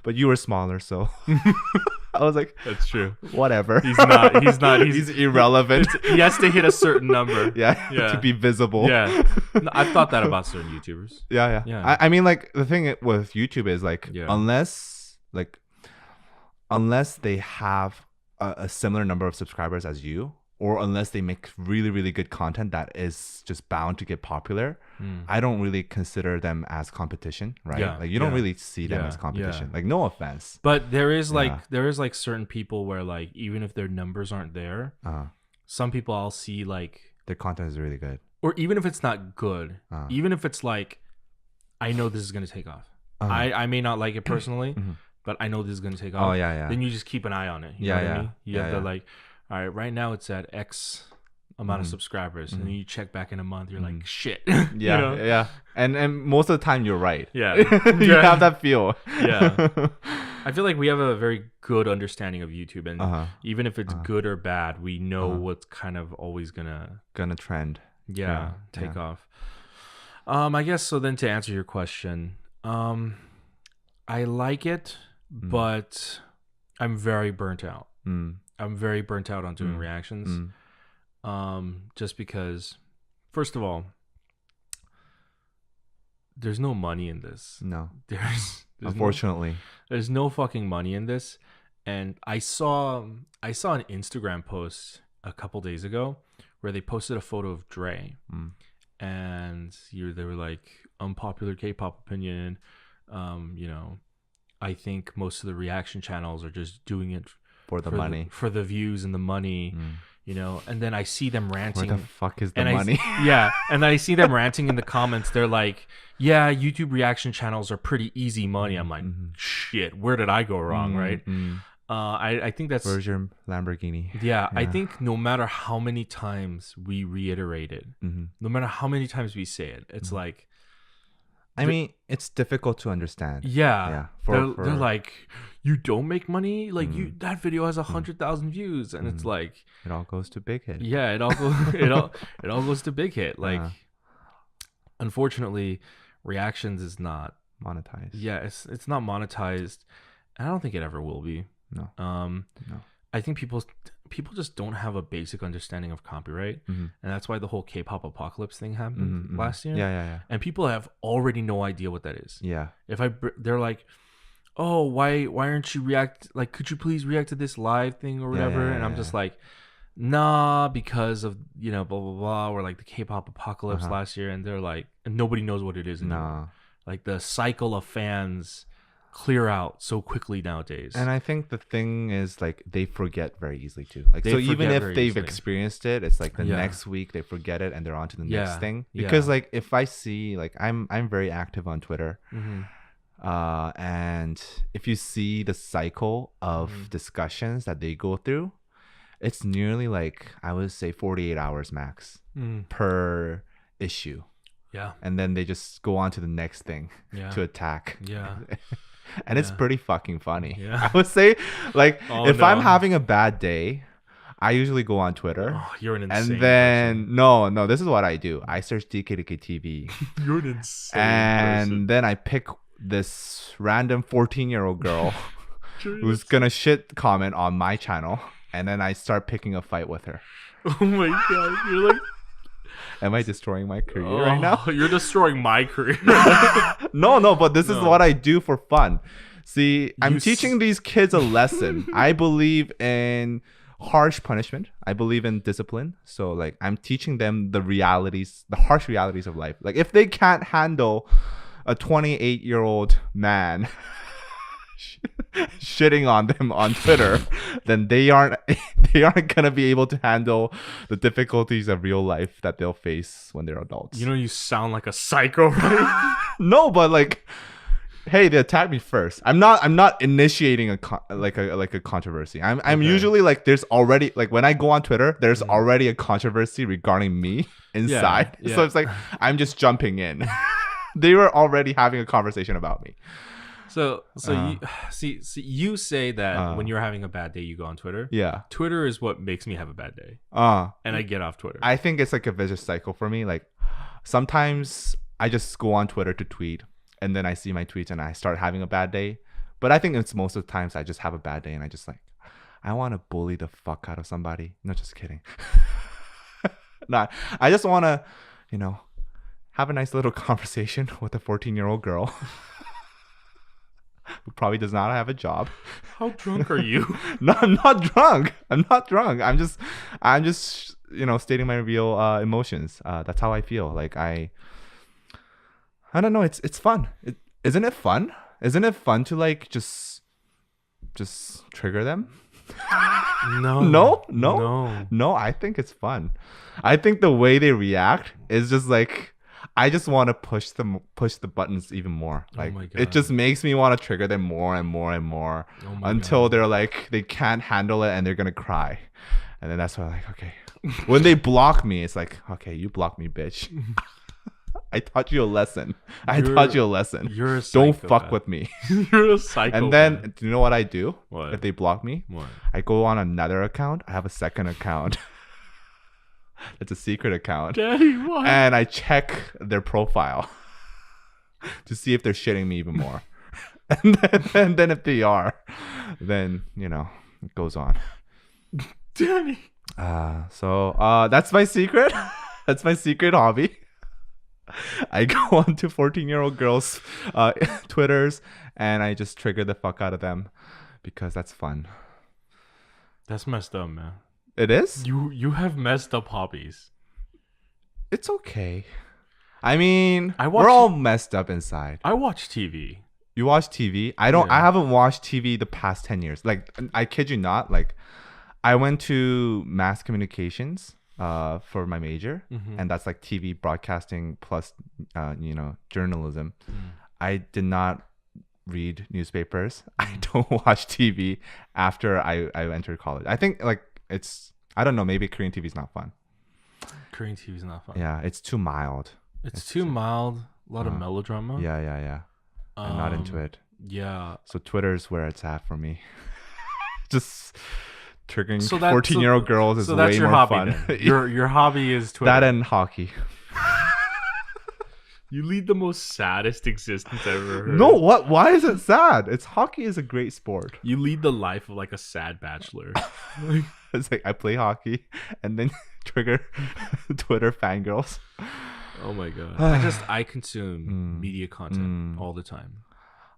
but you were smaller, so I was like, That's true. whatever. He's not. He's irrelevant. He has to hit a certain number. Yeah, to be visible. Yeah. No, I've thought that about certain YouTubers. Yeah. I mean, like the thing with YouTube is like, unless they have a similar number of subscribers as you, or unless they make really, really good content that is just bound to get popular, I don't really consider them as competition, right? Yeah, like you don't really see them as competition. Like, no offense. But there is like certain people where like even if their numbers aren't there, some people I'll see like their content is really good. Or even if it's not good, even if it's like, I know this is gonna take off. I may not like it personally, but I know this is gonna take off. Oh yeah. Then you just keep an eye on it. You know what I mean? You have to like, all right, right now it's at X amount of subscribers, and then you check back in a month, you're like, shit. Yeah. And most of the time you're right. Yeah. You have that feel. Yeah. I feel like we have a very good understanding of YouTube, and even if it's good or bad, we know what's kind of always gonna trend. Take off. I guess so. Then to answer your question, I like it, but I'm very burnt out. I'm very burnt out on doing reactions. Just because, first of all, there's no money in this. No. There's unfortunately. There's no fucking money in this. And I saw an Instagram post a couple days ago where they posted a photo of Dre. And they were like, unpopular K-pop opinion. I think most of the reaction channels are just doing it for the money, for the views and the money, and then I see them ranting. Where the fuck is the money? And then I see them ranting in the comments. They're like, yeah, YouTube reaction channels are pretty easy money. I'm like, shit, where did I go wrong, right? I think that's... Where's your Lamborghini? Yeah, I think no matter how many times we reiterate it, no matter how many times we say it, it's like... I mean, it's difficult to understand. Yeah. They're like, you don't make money? Like, that video has 100,000 views. And it's like... It all goes to Big Hit. Yeah, it all goes to Big Hit. Like, unfortunately, reactions is not... monetized. Yeah, it's not monetized. I don't think it ever will be. No. I think people people just don't have a basic understanding of copyright, Mm-hmm. and that's why the whole K-pop apocalypse thing happened Mm-hmm. last year. Yeah. And people have already no idea what that is. Yeah. They're like, oh, why aren't you like, could you please react to this live thing or whatever? And I'm just like, nah, because of, you know, blah blah blah, or like the K-pop apocalypse last year, and they're like, and nobody knows what it is anymore. Nah. Like the cycle of fans clear out so quickly nowadays. And I think the thing is, like, they forget very easily too. Like, They so even forget if very they've easily. experienced it, it's like the Yeah. next week they forget it and they're on to the next Yeah. thing. Yeah. Because like if I see, like, I'm very active on Twitter. Mm-hmm. And if you see the cycle of discussions that they go through, it's nearly like, I would say 48 hours max per issue. Yeah. And then they just go on to the next thing Yeah. to attack. Yeah. And it's Yeah. pretty fucking funny. Yeah. I would say, like, Oh, if no. I'm having a bad day, I usually go on Twitter. Oh, you're an insane And then, no, this is what I do. I search DKDKTV. person. You're an insane And person. then I pick this random 14-year-old girl who's gonna shit comment on my channel, and then I start picking a fight with her. Oh my god, you're like, Am I destroying my career right now? You're destroying my career. No, but this is No. what I do for fun. See, I'm You teaching these kids a lesson. I believe in harsh punishment. I believe in discipline. So like, I'm teaching them the harsh realities of life. Like, if they can't handle a 28-year-old man shitting on them on Twitter, then they aren't gonna be able to handle the difficulties of real life that they'll face when they're adults. You know, you sound like a psycho, right? No, but like, hey, they attacked me first. I'm not initiating a controversy. I'm Okay. usually like, there's already, like, when I go on Twitter, there's already a controversy regarding me inside. Yeah. So it's like, I'm just jumping in. They were already having a conversation about me. So you say that when you're having a bad day, you go on Twitter. Yeah. Twitter is what makes me have a bad day, and I get off Twitter. I think it's like a vicious cycle for me. Like, sometimes I just go on Twitter to tweet, and then I see my tweets and I start having a bad day. But I think it's most of the times I just have a bad day and I just like, I want to bully the fuck out of somebody. No, just kidding. No, I just want to, you know, have a nice little conversation with a 14-year-old girl who probably does not have a job. How drunk are you? No, I'm not drunk. I'm just, you know, stating my real emotions. That's how I feel. Like, I don't know. It's fun. Isn't it fun? Isn't it fun to like just trigger them? No. I think it's fun. I think the way they react is just like, I just want to push the buttons even more. Like, my God. it just makes me want to trigger them more and more and more until they're like, they can't handle it and they're gonna cry. And then that's why I'm like, okay. When they block me, it's like, okay, you block me, bitch. I taught you a lesson. You're a Don't psychopath. fuck with me. You're a psychopath. And then, do you know what I do? What? If they block me? What? I go on another account. I have a second account. It's a secret account. Daddy, what? And I check their profile to see if they're shitting me even more. and then if they are, then, you know, it goes on. Daddy. So that's my secret. That's my secret hobby. I go on to 14-year-old girls' Twitters and I just trigger the fuck out of them because that's fun. That's messed up, man. It is? You have messed up hobbies. It's okay. I mean, I watch- we're all messed up inside. I watch TV. You watch TV? I Yeah. haven't watched TV the past 10 years. Like, I kid you not. Like, I went to mass communications for my major, and that's like TV broadcasting plus, you know, journalism. I did not read newspapers. I don't watch TV after I entered college. I think like I don't know, maybe Korean TV is not fun. Korean TV is not fun. Yeah, it's too mild. It's too mild. A lot of melodrama. Yeah. I'm not into it. Yeah. So Twitter's where it's at for me. Just triggering So that- 14-year-old girls is So that's way your more hobby. fun. Then. Your hobby is Twitter. That and hockey. You lead the most saddest existence I've ever heard. No, what? Why is it sad? Hockey is a great sport. You lead the life of like a sad bachelor. Like, It's like I play hockey and then trigger Twitter fangirls. Oh my god. I consume media content all the time.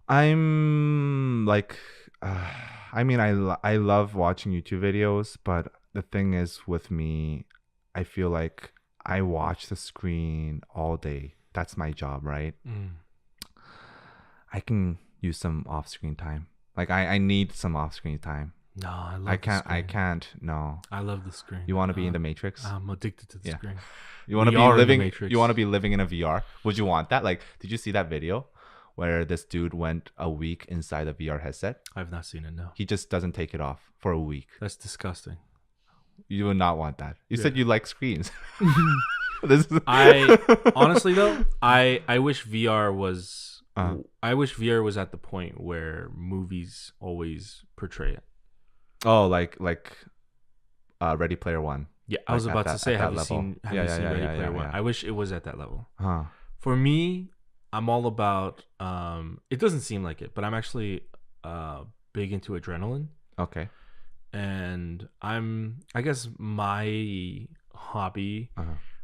I'm like, I mean, I love watching YouTube videos, but the thing is with me, I feel like I watch the screen all day. That's my job, right? I can use some off-screen time. Like I need some off-screen time. No, I love I can't. the screen. I can't. No. I love the screen. You want to be in the Matrix? I'm addicted to the screen. You want to We be are in the living. Matrix. You want to be living in a VR. Would you want that? Like, did you see that video where this dude went a week inside a VR headset? I've not seen it. No, He just doesn't take it off for a week. that's disgusting. You would not want that. You Yeah. said you like screens. This is I honestly though, I wish VR was. Uh-huh. I wish VR was at the point where movies always portray it. Oh, like Ready Player One. Yeah, I was Like, about at to say, that have you level. seen Yeah, Ready yeah, Player One? yeah. I wish it was at that level. Huh. For me, I'm all about. It doesn't seem like it, but I'm actually big into adrenaline, Okay. and I guess my hobby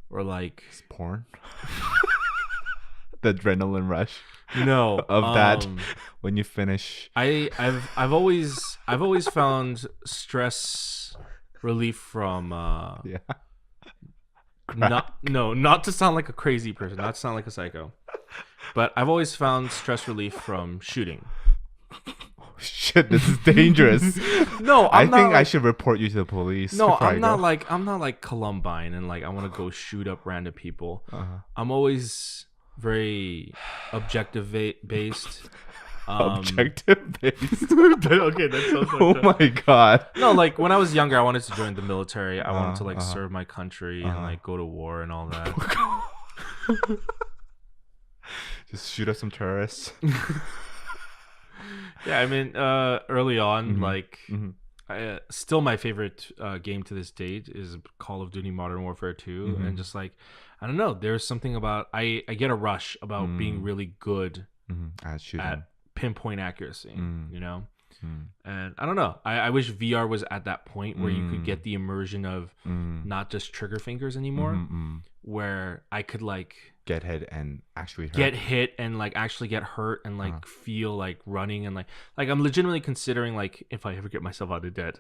or like It's porn. The adrenaline rush no of that when you finish. I've always found stress relief from Yeah. not to sound like a crazy person, not to sound like a psycho, but I've always found stress relief from shooting. Shit, this is dangerous. No, I I'm not think I like, should report you to the police. no, before I I'm not go. like I'm not like Columbine and like I want to go shoot up random people. I'm always very objective based. Objective based. Okay, that sounds Oh my god. No, like when I was younger, I wanted to join the military. I wanted to like serve my country and like go to war and all that. Just shoot up some terrorists. Yeah, I mean, early on, like, still my favorite game to this date is Call of Duty Modern Warfare 2. And just like, I don't know, there's something about, I get a rush about being really good at pinpoint accuracy, you know? And I don't know, I wish VR was at that point where you could get the immersion of not just trigger fingers anymore, where I could like get hit and actually hurt. Get hit and like actually get hurt and like feel like running and like I'm legitimately considering, like, if I ever get myself out of debt,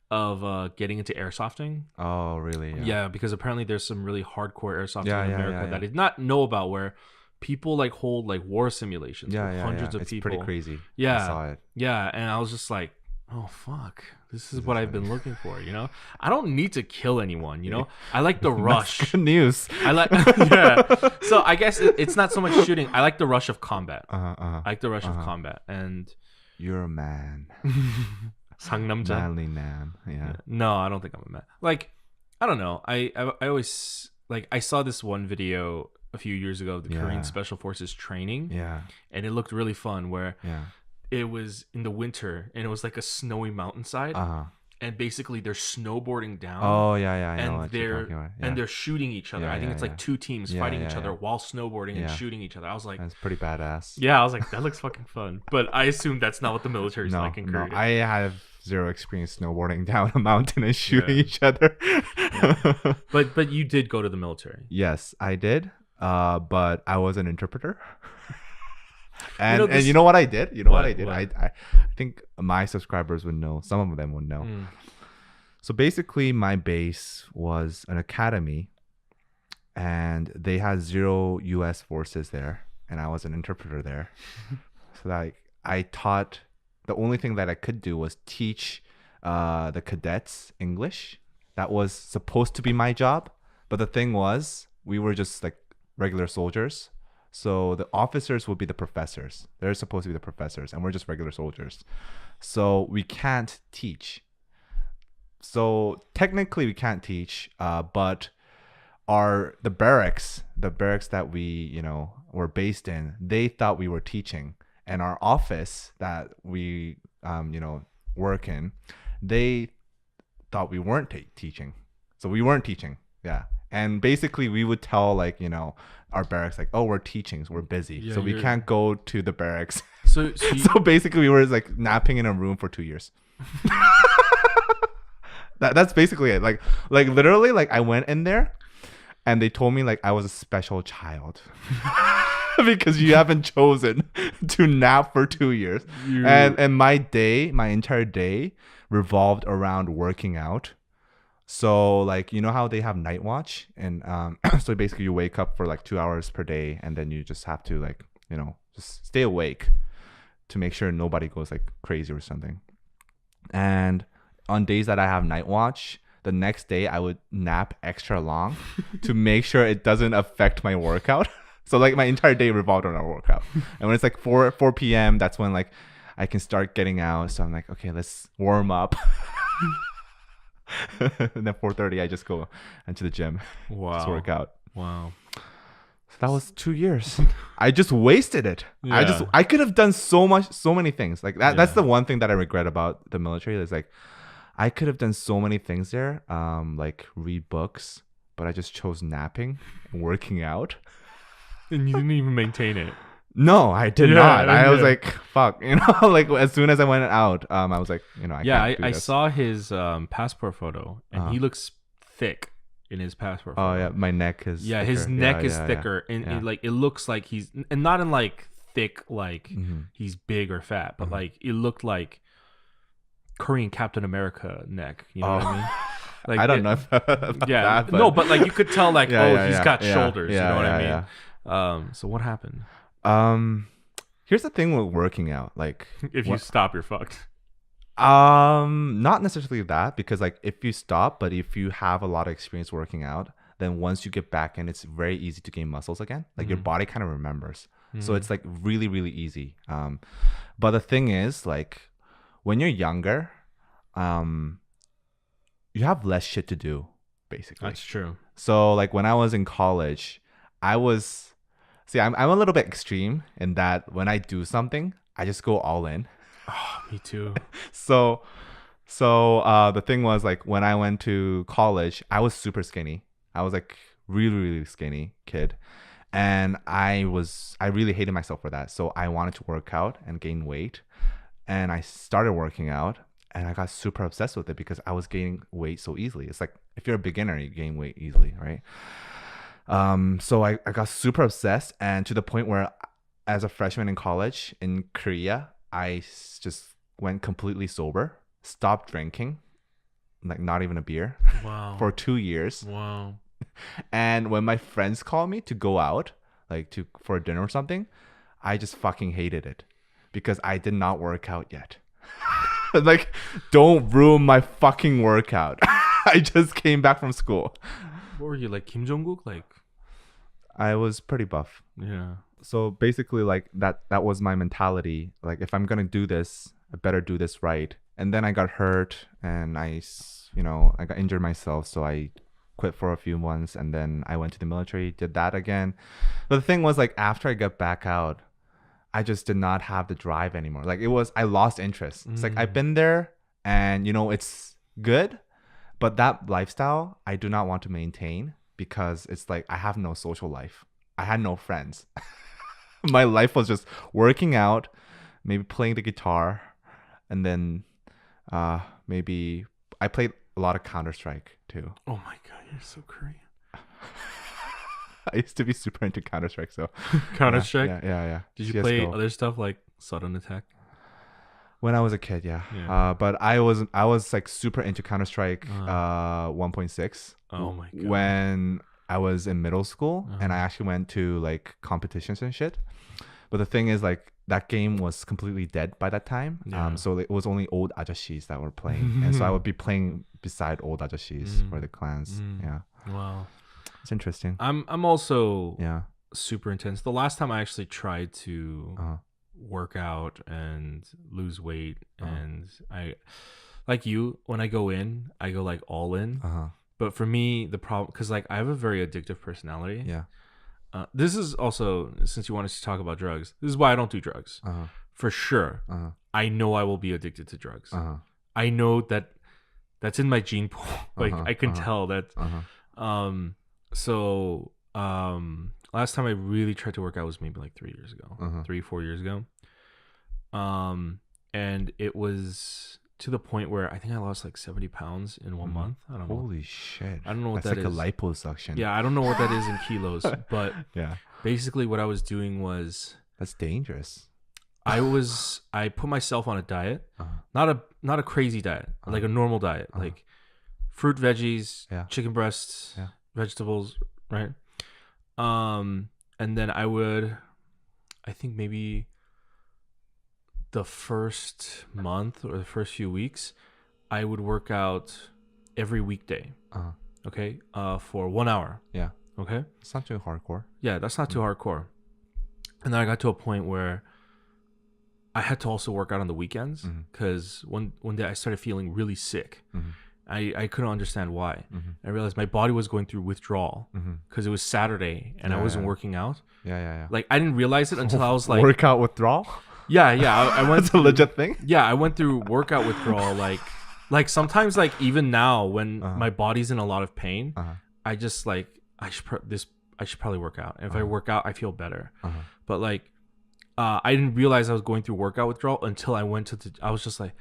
of getting into airsofting. Oh really? Yeah, because apparently there's some really hardcore airsoft in America that I did not know about, where people like hold like war simulations with hundreds of it's people. pretty crazy. Yeah, I saw it. Yeah, and I was just like, oh fuck, this is what I've been looking for, you know? I don't need to kill anyone, you know? I like the rush. That's good news. I like yeah. So I guess it's not so much shooting. I like the rush of combat. I like the rush of combat. And you're a man. 상남자. Manly man. Yeah. No, I don't think I'm a man. Like, I don't know. I always like, I saw this one video a few years ago of the Korean Special Forces training. Yeah. And it looked really fun, where it was in the winter and it was like a snowy mountainside. And basically they're snowboarding down. Oh yeah, I know and what you're talking about. and they're shooting each other. I think it's like two teams fighting each other yeah. while snowboarding and shooting each other. I was like, That's pretty badass. yeah, I was like, that looks fucking fun. But I assume that's not what the military's like in Korea. No, I have zero experience snowboarding down a mountain and shooting each other. But you did go to the military. Yes, I did. But I was an interpreter. And You know, and you know what I did? You know what I did? What? I think my subscribers would know. Some of them would know. So basically, my base was an academy, and they had 0 U.S. forces there, and I was an interpreter there. So like I taught. The only thing that I could do was teach the cadets English. That was supposed to be my job, but the thing was, we were just like regular soldiers. So the officers would be the professors. They're supposed to be the professors, and we're just regular soldiers. So we can't teach. So technically we can't teach, but the barracks that we were based in, they thought we were teaching, and our office that we work in, they thought we weren't teaching. So we weren't teaching. Yeah. And basically we would tell our barracks like, oh, we're teaching, so we're busy, so we can't go to the barracks. So basically we were like napping in a room for 2 years. That's basically it. Like literally, like I went in there and they told me like I was a special child because you haven't chosen to nap for 2 years. And my entire day revolved around working out. So like you know how they have night watch and so basically you wake up for like 2 hours per day and then you just have to like just stay awake to make sure nobody goes like crazy or something. And on days that I have night watch, the next day I would nap extra long to make sure it doesn't affect my workout. So like my entire day revolved around our workout. And when it's like 4 p.m., that's when like I can start getting out. So I'm like, okay, let's warm up. And then 4:30 I just go into the gym. Wow. Just work out. Wow. So that was 2 years. I just wasted it. Yeah. I could have done so many things. Like that's the one thing that I regret about the military is like I could have done so many things there. Like read books, but I just chose napping and working out. And you didn't even maintain it. No, I did not. I was like, fuck, like as soon as I went out, I was like, I can't do I this. saw his passport photo and he looks thick in his passport photo. Oh yeah, my neck is thicker. His neck is thicker and it looks like he's, and not in like thick like he's big or fat, but like it looked like Korean Captain America neck, you know what I mean? Like I don't know about that, but... no, but like you could tell like he's got shoulders, you know what I mean? So what happened? Here's the thing with working out, like if you stop, you're fucked. Not necessarily that, because like if you stop, but if you have a lot of experience working out, then once you get back in, it's very easy to gain muscles again. Like your body kind of remembers, so it's like really really easy. But the thing is, like when you're younger, you have less shit to do, basically. That's true. So like when I was in college, I'm a little bit extreme in that when I do something, I just go all in. Oh, me too. So the thing was like when I went to college, I was super skinny. I was like really, really skinny kid. And I really hated myself for that. So I wanted to work out and gain weight. And I started working out and I got super obsessed with it because I was gaining weight so easily. It's like if you're a beginner, you gain weight easily, right? So I got super obsessed, and to the point where as a freshman in college in Korea, I just went completely sober, stopped drinking, like not even a beer. Wow. For 2 years. Wow. And when my friends called me to go out, like for dinner or something, I just fucking hated it because I did not work out yet. Like, don't ruin my fucking workout. I just came back from school. What were you, like Kim Jong-kook? Like, I was pretty buff. Yeah. So basically, like that was my mentality. Like, if I'm gonna do this, I better do this right. And then I got hurt, and I got injured myself, so I quit for a few months, and then I went to the military, did that again. But the thing was, like, after I got back out, I just did not have the drive anymore. Like, I lost interest. It's like I've been there, and it's good, but that lifestyle I do not want to maintain because it's like I have no social life. I had no friends. My life was just working out, maybe playing the guitar, and then maybe I played a lot of Counter-Strike too. Oh my god, you're so Korean. I used to be super into Counter-Strike, so Counter-Strike? Yeah. Did you play other stuff like Sudden Attack? When I was a kid, yeah. But I was like super into Counter-Strike 1.6. Oh my god. When I was in middle school, and I actually went to like competitions and shit. But the thing is, like, that game was completely dead by that time. Yeah. So it was only old ajashis that were playing, and so I would be playing beside old ajashis for the clans. Yeah. Wow. It's interesting. I'm also Yeah. super intense. The last time I actually tried to work out and lose weight, and I, like you, when I go in, I go like all in. But for me, the problem, because like I have a very addictive personality. Yeah. This is also, since you want us to talk about drugs, this is why I don't do drugs. For sure. I know I will be addicted to drugs. I know that's in my gene pool. Like I can tell that. So last time I really tried to work out was maybe like 3 years ago, 3-4 years ago. And it was to the point where I think I lost like 70 pounds in 1 month. I don't know. Holy shit. I don't know what That's that like is. a liposuction. Yeah, I don't know what that is in kilos, but Yeah. basically what I was doing was That's dangerous. I put myself on a diet, not a crazy diet, like a normal diet, like fruit, veggies, chicken breasts, vegetables, right? And then I think maybe the first month or the first few weeks, I would work out every weekday. Okay, for 1 hour. Yeah. Okay. It's not too hardcore. Yeah, that's not too hardcore. And then I got to a point where I had to also work out on the weekends because one day I started feeling really sick. I couldn't understand why. I realized my body was going through withdrawal because it was Saturday and I wasn't working out. Yeah. Like I didn't realize it until I was like workout withdrawal. Yeah. I went. That's a legit thing. Yeah, I went through workout withdrawal. Like sometimes, like even now when my body's in a lot of pain, I just like I should probably work out. And if I work out, I feel better. But like. I didn't realize I was going through workout withdrawal until I went to I was just like,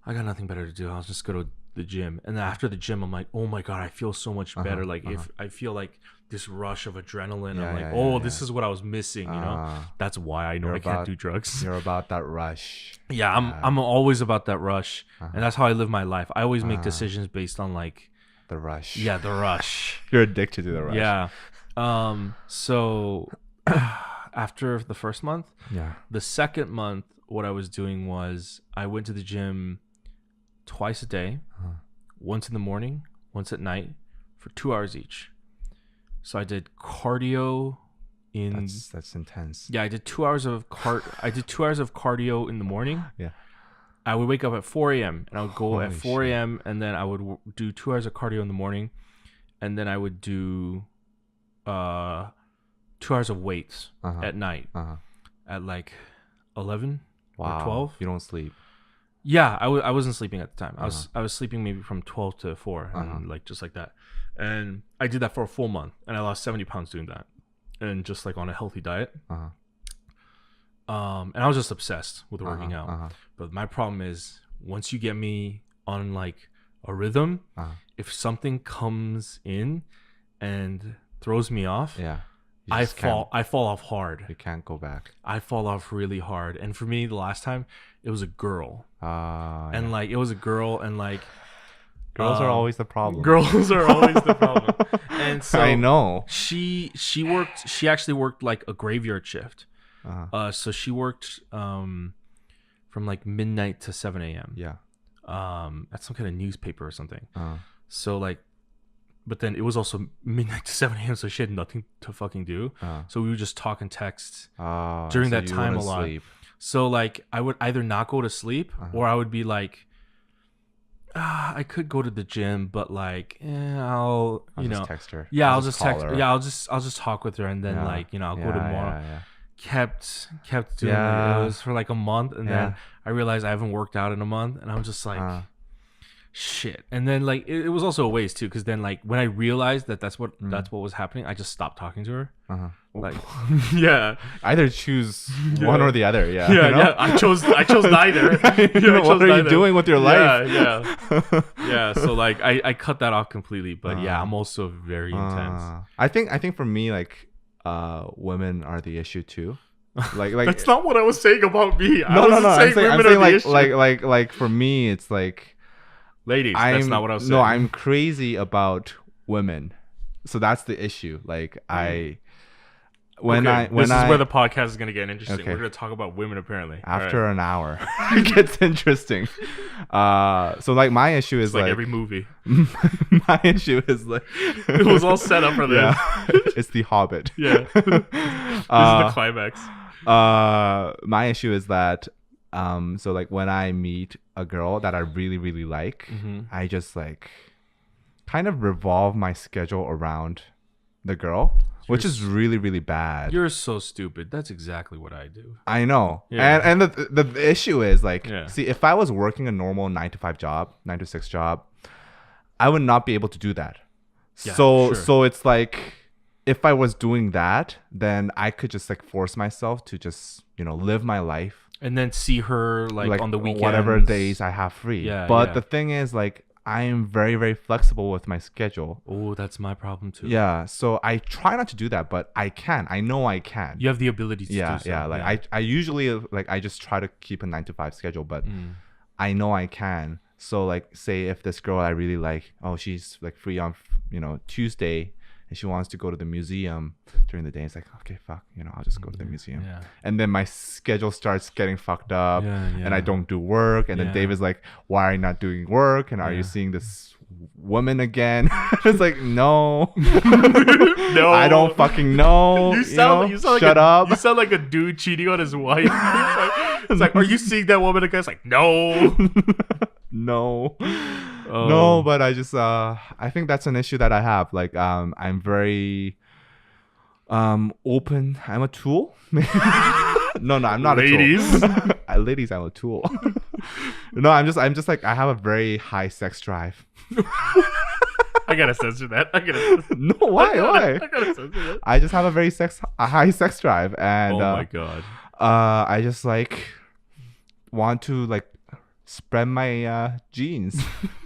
I got nothing better to do. I'll just go to the gym. And then after the gym, I'm like, oh my God, I feel so much better. Like if I feel like this rush of adrenaline, I'm like, this is what I was missing. You know, that's why I know I can't do drugs. You're about that rush. Yeah, I'm always about that rush. And that's how I live my life. I always make decisions based on like the rush. Yeah, the rush. You're addicted to the rush. Yeah. So after the first month, the second month, what I was doing was I went to the gym twice a day, once in the morning, once at night, for 2 hours each. So I did cardio in. That's intense. Yeah, I did 2 hours of I did 2 hours of cardio in the morning. Yeah. I would wake up at 4 a.m. and I would go at 4 a.m. and then I would do 2 hours of cardio in the morning, and then I would do 2 hours of weights at night at like 11 or 12. You don't sleep. Yeah, I wasn't sleeping at the time. I was sleeping maybe from 12 to 4 and like just like that. And I did that for a full month and I lost 70 pounds doing that. And just like on a healthy diet. And I was just obsessed with working out. But my problem is once you get me on like a rhythm, if something comes in and throws me off, I fall off hard. You can't go back. I fall off really hard. And for me, the last time it was a girl. And like it was a girl and like girls are always the problem. Girls are always the problem. And so I know. She actually worked like a graveyard shift. So she worked from like midnight to 7 a.m. Yeah. At some kind of newspaper or something. So like but then it was also midnight to 7 a.m. so she had nothing to fucking do. So we would just talk and text during that time a lot. Sleep. So like I would either not go to sleep or I would be like, I could go to the gym, but like, I'll just text her. Yeah, I'll just text her. Yeah, I'll just talk with her and then like, I'll go tomorrow. Kept doing it. It was for like a month and then I realized I haven't worked out in a month and I'm just like, shit. And then like it was also a waste too because then like when I realized that that's what was happening, I just stopped talking to her. Like either choose one or the other. I chose neither. What are you doing with your life? So like I cut that off completely, but I'm also very intense. I think for me like women are the issue too. Like that's not what I was saying about me. No. I'm saying like for me it's like ladies, that's not what I was saying. No, I'm crazy about women. So that's the issue. Like this is where the podcast is going to get interesting. Okay. We're going to talk about women apparently. After an hour. It gets interesting. So like my issue is like every movie. My issue is like it was all set up for this. Yeah. It's the Hobbit. Yeah. This is the climax. My issue is that so like when I meet a girl that I really, really like, I just like kind of revolve my schedule around the girl, which is really, really bad. You're so stupid. That's exactly what I do. I know. Yeah. And the issue is like, see, if I was working a normal 9 to 6 job, I would not be able to do that. Yeah, so it's like, if I was doing that, then I could just like force myself to just, live my life And then see her like on the weekends, whatever days I have free. Yeah, but yeah. the thing is, like, I am very, very flexible with my schedule. Oh, that's my problem too. Yeah, so I try not to do that, but I can. I know I can. You have the ability to do so. Yeah. Like I usually like I just try to keep a 9 to 5 schedule, but I know I can. So like, say if this girl I really like, oh, she's like free on Tuesday, and she wants to go to the museum during the day. It's like, okay, fuck, I'll just go to the museum. Yeah. And then my schedule starts getting fucked up, Yeah. and I don't do work. And then David's like, why are you not doing work? And are you seeing this woman again? It's like, no, No, I don't fucking know. You sound like shut up. You sound like a dude cheating on his wife. It's like, are you seeing that woman again? It's like, no. No. Oh. No, but I just I think that's an issue that I have. Like I'm very open. I'm a tool. No, I'm not Ladies. a tool. Ladies, I'm a tool. No, I'm just like, I have a very high sex drive. I gotta censor that. No, why? I gotta censor that. I just have a high sex drive, and Oh my god. I just like want to like spread my jeans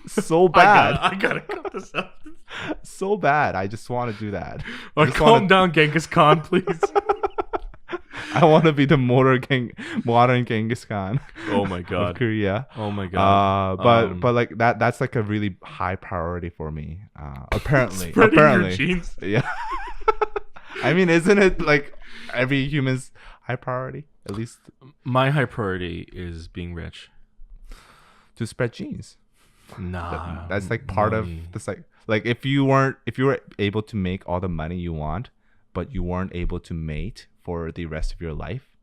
so bad. I gotta cut this out. So bad. I just want to do that. Calm down, Genghis Khan, please. I want to be the modern Genghis Khan. Oh my god. Of Korea. Oh my god. But like that's like a really high priority for me. Apparently. Spreading your jeans. Yeah. I mean, isn't it like every human's high priority? At least my high priority is being rich. To spread jeans. Nah. That's like part of the like if you were able to make all the money you want, but you weren't able to mate for the rest of your life,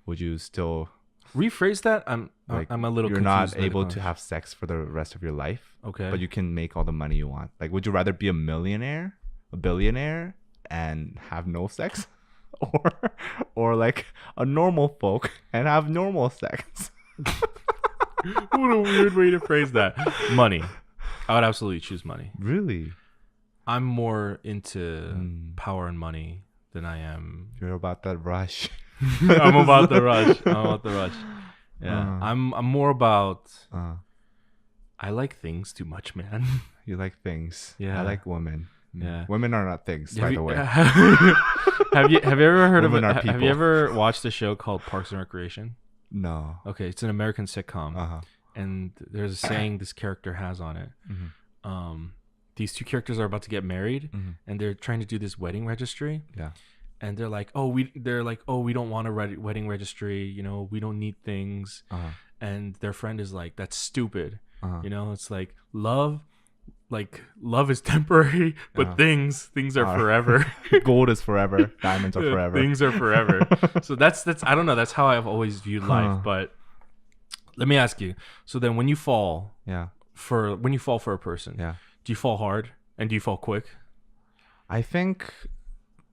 would you still rephrase that? I'm a little you're confused. Not able to have sex for the rest of your life. Okay. But you can make all the money you want. Like, would you rather be a millionaire, a billionaire, and have no sex? Or like a normal folk and have normal sex? What a weird way to phrase that. Money. I would absolutely choose money. Really? I'm more into power and money than I am. You're about that rush. I'm about the rush. Yeah. I'm more about I like things too much, man. You like things. Yeah. I like women. Yeah. Women are not things, by the way. Have you ever heard Women of are it? Have people. you ever watched a show called Parks and Recreation? No. Okay, it's an American sitcom. Uh-huh. And there's a saying this character has on it. These two characters are about to get married, and they're trying to do this wedding registry. Yeah. And they're like, we don't want a wedding registry. We don't need things. And their friend is like, that's stupid. It's like love is temporary, but things are forever. Gold is forever. Diamonds are forever. Things are forever. So that's I don't know. That's how I've always viewed life. But let me ask you. So then, when you fall, for a person, do you fall hard and do you fall quick? I think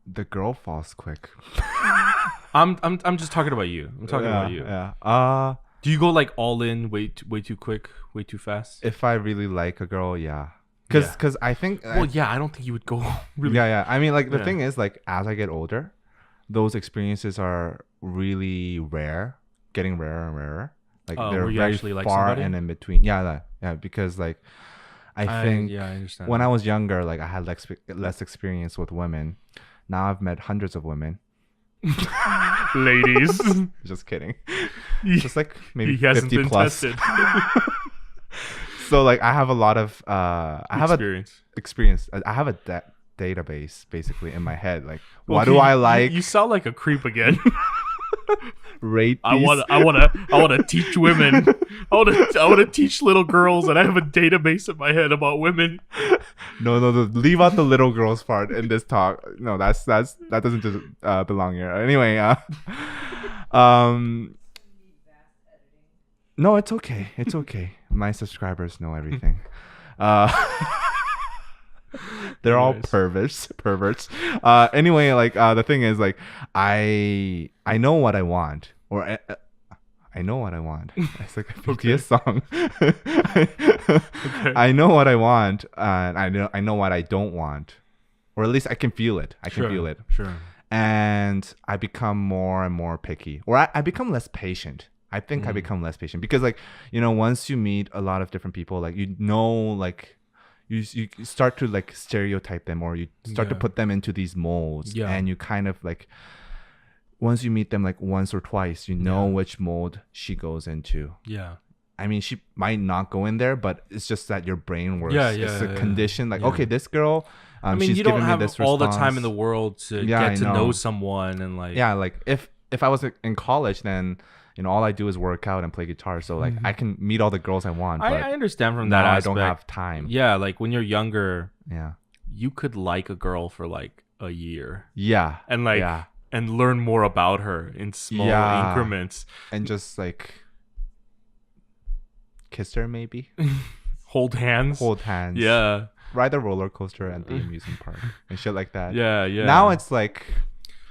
the girl falls quick. I'm just talking about you. I'm talking about you. Yeah. Do you go like all in way too quick, way too fast? If I really like a girl, yeah. Because I think. Well, yeah. I don't think you would go really. Yeah. I mean, like the thing is, like as I get older, those experiences are really rare, getting rarer and rarer. Like they're very far and in between. Yeah. Because like I think I understand. when I was younger, like I had less experience with women. Now I've met hundreds of women. Ladies. Just kidding. Just like maybe he hasn't 50 been plus. Tested. So like I have a lot of experience. I have a database basically in my head. Like what do I like? You sound like a creep again. Rate. I want to teach women. I want to teach little girls, and I have a database in my head about women. No. Leave out the little girls part in this talk. No, that doesn't just belong here. Anyway, no, it's okay. It's okay. My subscribers know everything. They're all perverts. Anyway, like the thing is, like I know what I want, or I know what I want. It's like a BTS song. I know what I want, and I know what I don't want, or at least I can feel it. I can feel it. Sure. And I become more and more picky, or I become less patient. I think I become less patient because like, you know, once you meet a lot of different people, like, you know, like you start to like stereotype them, or you start to put them into these molds, and you kind of like, once you meet them like once or twice, you know which mold she goes into. Yeah. I mean, she might not go in there, but it's just that your brain works. It's a condition. Like, okay, this girl, I mean, she's you don't giving have me this all response. the time in the world to get to know someone, and like, like if I was in college, then, you know, all I do is work out and play guitar. So like, I can meet all the girls I want. But I understand from that aspect. I don't have time. Yeah, like when you're younger, yeah, you could like a girl for like a year. Yeah, and like, and learn more about her in small increments, and just like kiss her, maybe hold hands, ride a roller coaster at the amusement park and shit like that. Yeah. Now it's like,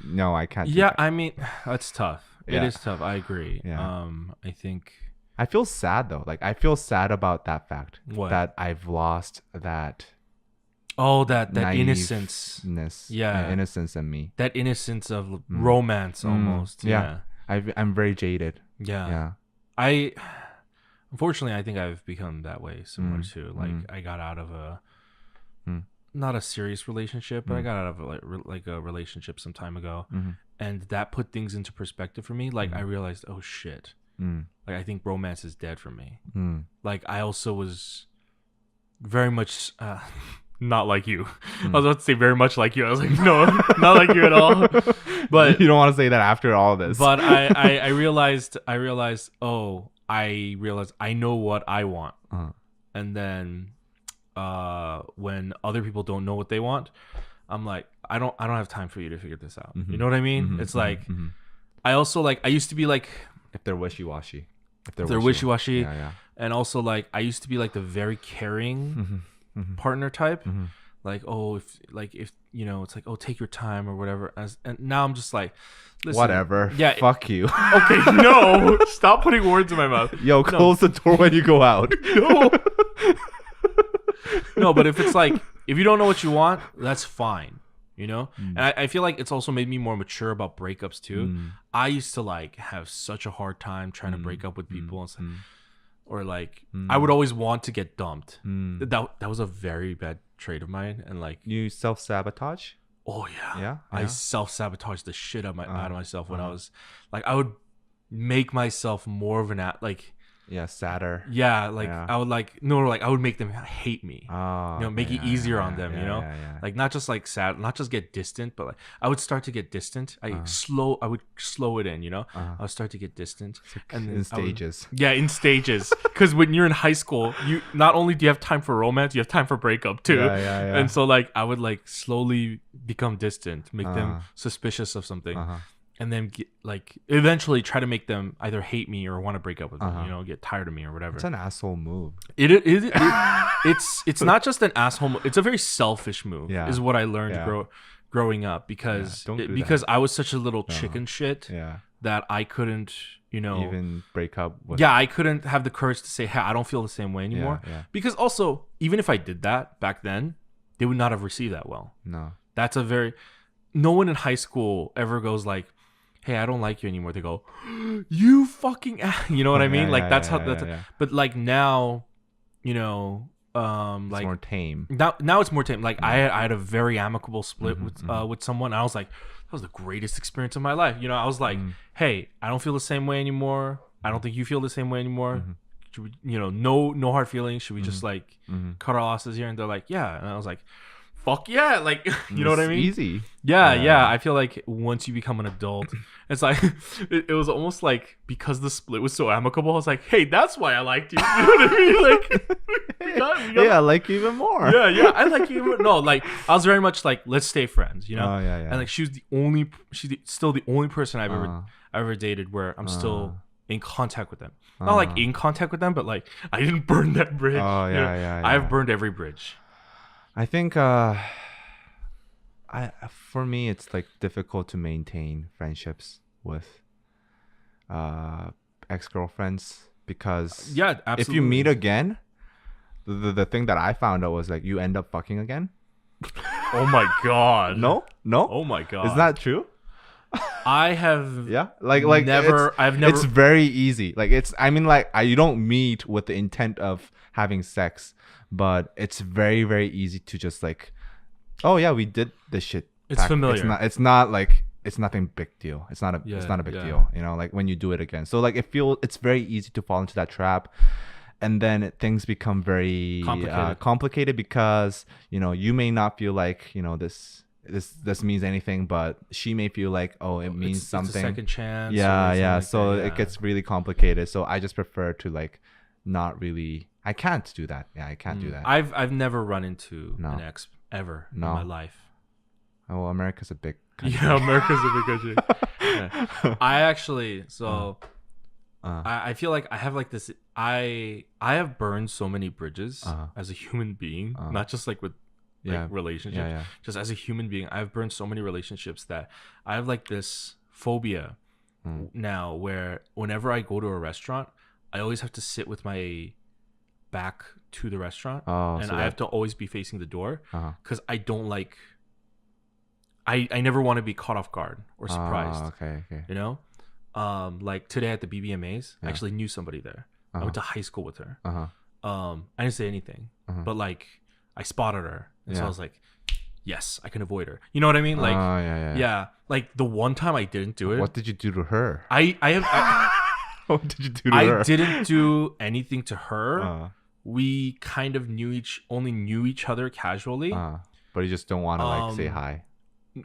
no, I can't. I mean, that's tough. It is tough. I agree. I think I feel sad though. Like, I feel sad about that fact. What? That I've lost that. Oh, that innocence. Innocence in me. That innocence of romance, almost. I'm very jaded. Unfortunately, I think I've become that way similar to like I got out of a not a serious relationship, but I got out of a relationship some time ago, and that put things into perspective for me. Like I realized, oh shit, like I think romance is dead for me. Like I also was very much not like you. I was about to say very much like you. I was like, no, not like you at all. But you don't want to say that after all this. But I realized I know what I want. And then when other people don't know what they want, I'm like, I don't have time for you to figure this out. You know what I mean? It's like I also like, I used to be like, if they're wishy-washy. And also like I used to be like the very caring partner type. Like, if you know, it's like, oh, take your time or whatever. And now I'm just like, listen, whatever. Yeah, fuck you. Okay, no, stop putting words in my mouth. Yo, close the door when you go out. No, but if it's like, if you don't know what you want, that's fine. You know, and I feel like it's also made me more mature about breakups too. I used to like have such a hard time trying to break up with people and stuff. Or like I would always want to get dumped. That was a very bad trait of mine. And like, you self-sabotage? Oh yeah. I self-sabotaged the shit out of myself when I was like, I would make myself more of an sadder. I would like I would make them hate me. Make it easier on them, you know? Like not just like sad, not just get distant, but like I would start to get distant. I would slow it in, you know? I would start to get distant. And in stages. In stages. Because when you're in high school, you not only do you have time for romance, you have time for breakup too. And so like I would like slowly become distant, make them suspicious of something. And then eventually try to make them either hate me or want to break up with me, you know, get tired of me or whatever. It's an asshole move. It's not just an asshole move. It's a very selfish move. Is what I learned growing up because I was such a little chicken shit that I couldn't, you know, even break up with. I couldn't have the courage to say, hey, I don't feel the same way anymore. Because also, even if I did that back then, they would not have received that well. No. No one in high school ever goes like, hey, I don't like you anymore. They go, you fucking you know what I mean? But like now, you know, it's like more tame. Now it's more tame. Like I had a very amicable split with someone. I was like, that was the greatest experience of my life. You know, I was like, hey, I don't feel the same way anymore. I don't think you feel the same way anymore. Should we, you know, no hard feelings. Should we just like cut our losses here? And they're like, yeah. And I was like, fuck yeah, like, you know what I mean? Easy. Yeah. I feel like once you become an adult, it's like it was almost like because the split was so amicable, I was like, hey, that's why I liked you. You know what I mean? Like, I like you even more. Yeah, I like you even more. No, like I was very much like, let's stay friends, you know? And like she's still the only person I've ever dated where I'm still in contact with them. Not like in contact with them, but like I didn't burn that bridge. I've burned every bridge. I think for me it's like difficult to maintain friendships with ex-girlfriends because absolutely. If you meet again, the thing that I found out was like you end up fucking again. Oh my god. No? Oh my god. Is that true? I have Yeah, like never. I've never. it's very easy. Like it's I mean like you don't meet with the intent of having sex, but it's very very easy to just like, oh yeah, we did this shit. It's familiar. It's not like it's nothing big deal. It's not a big Yeah. deal. You know, like when you do it again. So like it's very easy to fall into that trap, and then things become very complicated because you know you may not feel like you know this means anything, but she may feel like, oh, it means something. It's a second chance. Yeah. Like So that, yeah. it gets really complicated. So I just prefer to like not really. I can't do that. Yeah, I can't do that. I've never run into No. an ex ever No. in my life. Oh, well, America's a big country. Yeah, America's a big country. Yeah. I actually I feel like I have like this. I have burned so many bridges as a human being, not just like with like relationships. Yeah. Just as a human being, I've burned so many relationships that I have like this phobia now where whenever I go to a restaurant, I always have to sit with my back to the restaurant, and so I have to always be facing the door because I don't like. I never want to be caught off guard or surprised. Okay. You know, like today at the BBMAs, I actually knew somebody there. I went to high school with her. I didn't say anything, but like I spotted her, and so I was like, yes, I can avoid her. You know what I mean? Like, yeah. Like the one time I didn't do it. What did you do to her? What did you do to her? I didn't do anything to her. We kind of only knew each other casually. But you just don't want to like say hi.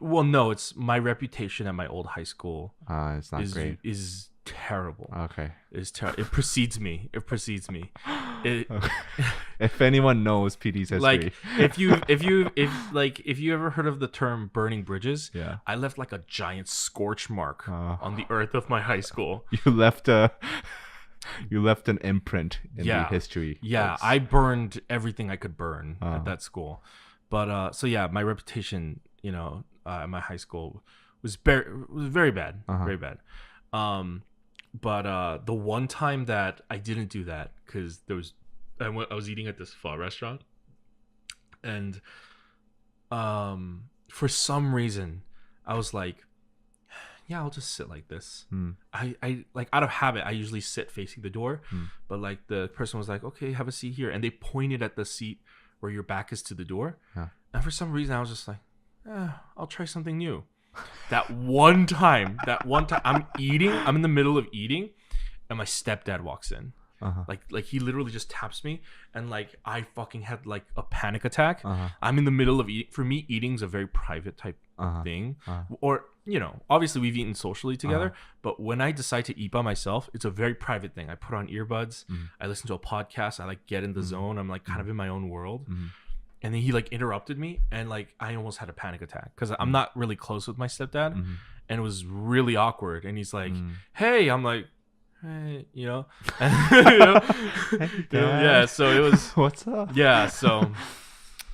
Well, no, it's my reputation at my old high school. It's not great. Is terrible. Okay. It's terrible. It precedes me. If anyone knows PD's history, like if you ever heard of the term burning bridges, I left like a giant scorch mark on the earth of my high school. You left an imprint in the history. Yeah, books. I burned everything I could burn at that school. But so yeah, my reputation, you know, at my high school was very bad, very bad. But the one time that I didn't do that because I was eating at this pho restaurant, and for some reason I was like, yeah, I'll just sit like this. I like out of habit I usually sit facing the door, but like the person was like, okay, have a seat here, and they pointed at the seat where your back is to the door, and for some reason I was just like, I'll try something new. That one time I'm in the middle of eating, and my stepdad walks in. Like he literally just taps me, and like I fucking had like a panic attack. I'm in the middle of eating. For me, eating's a very private type thing. Or, you know, obviously we've eaten socially together, but when I decide to eat by myself, it's a very private thing. I put on earbuds, I listen to a podcast, I like get in the zone. I'm like kind of in my own world. And then he like interrupted me, and like I almost had a panic attack because I'm not really close with my stepdad, and it was really awkward. And he's like, "Hey," I'm like, "Hey," you know, you know? Hey, yeah. So it was, what's up? Yeah. So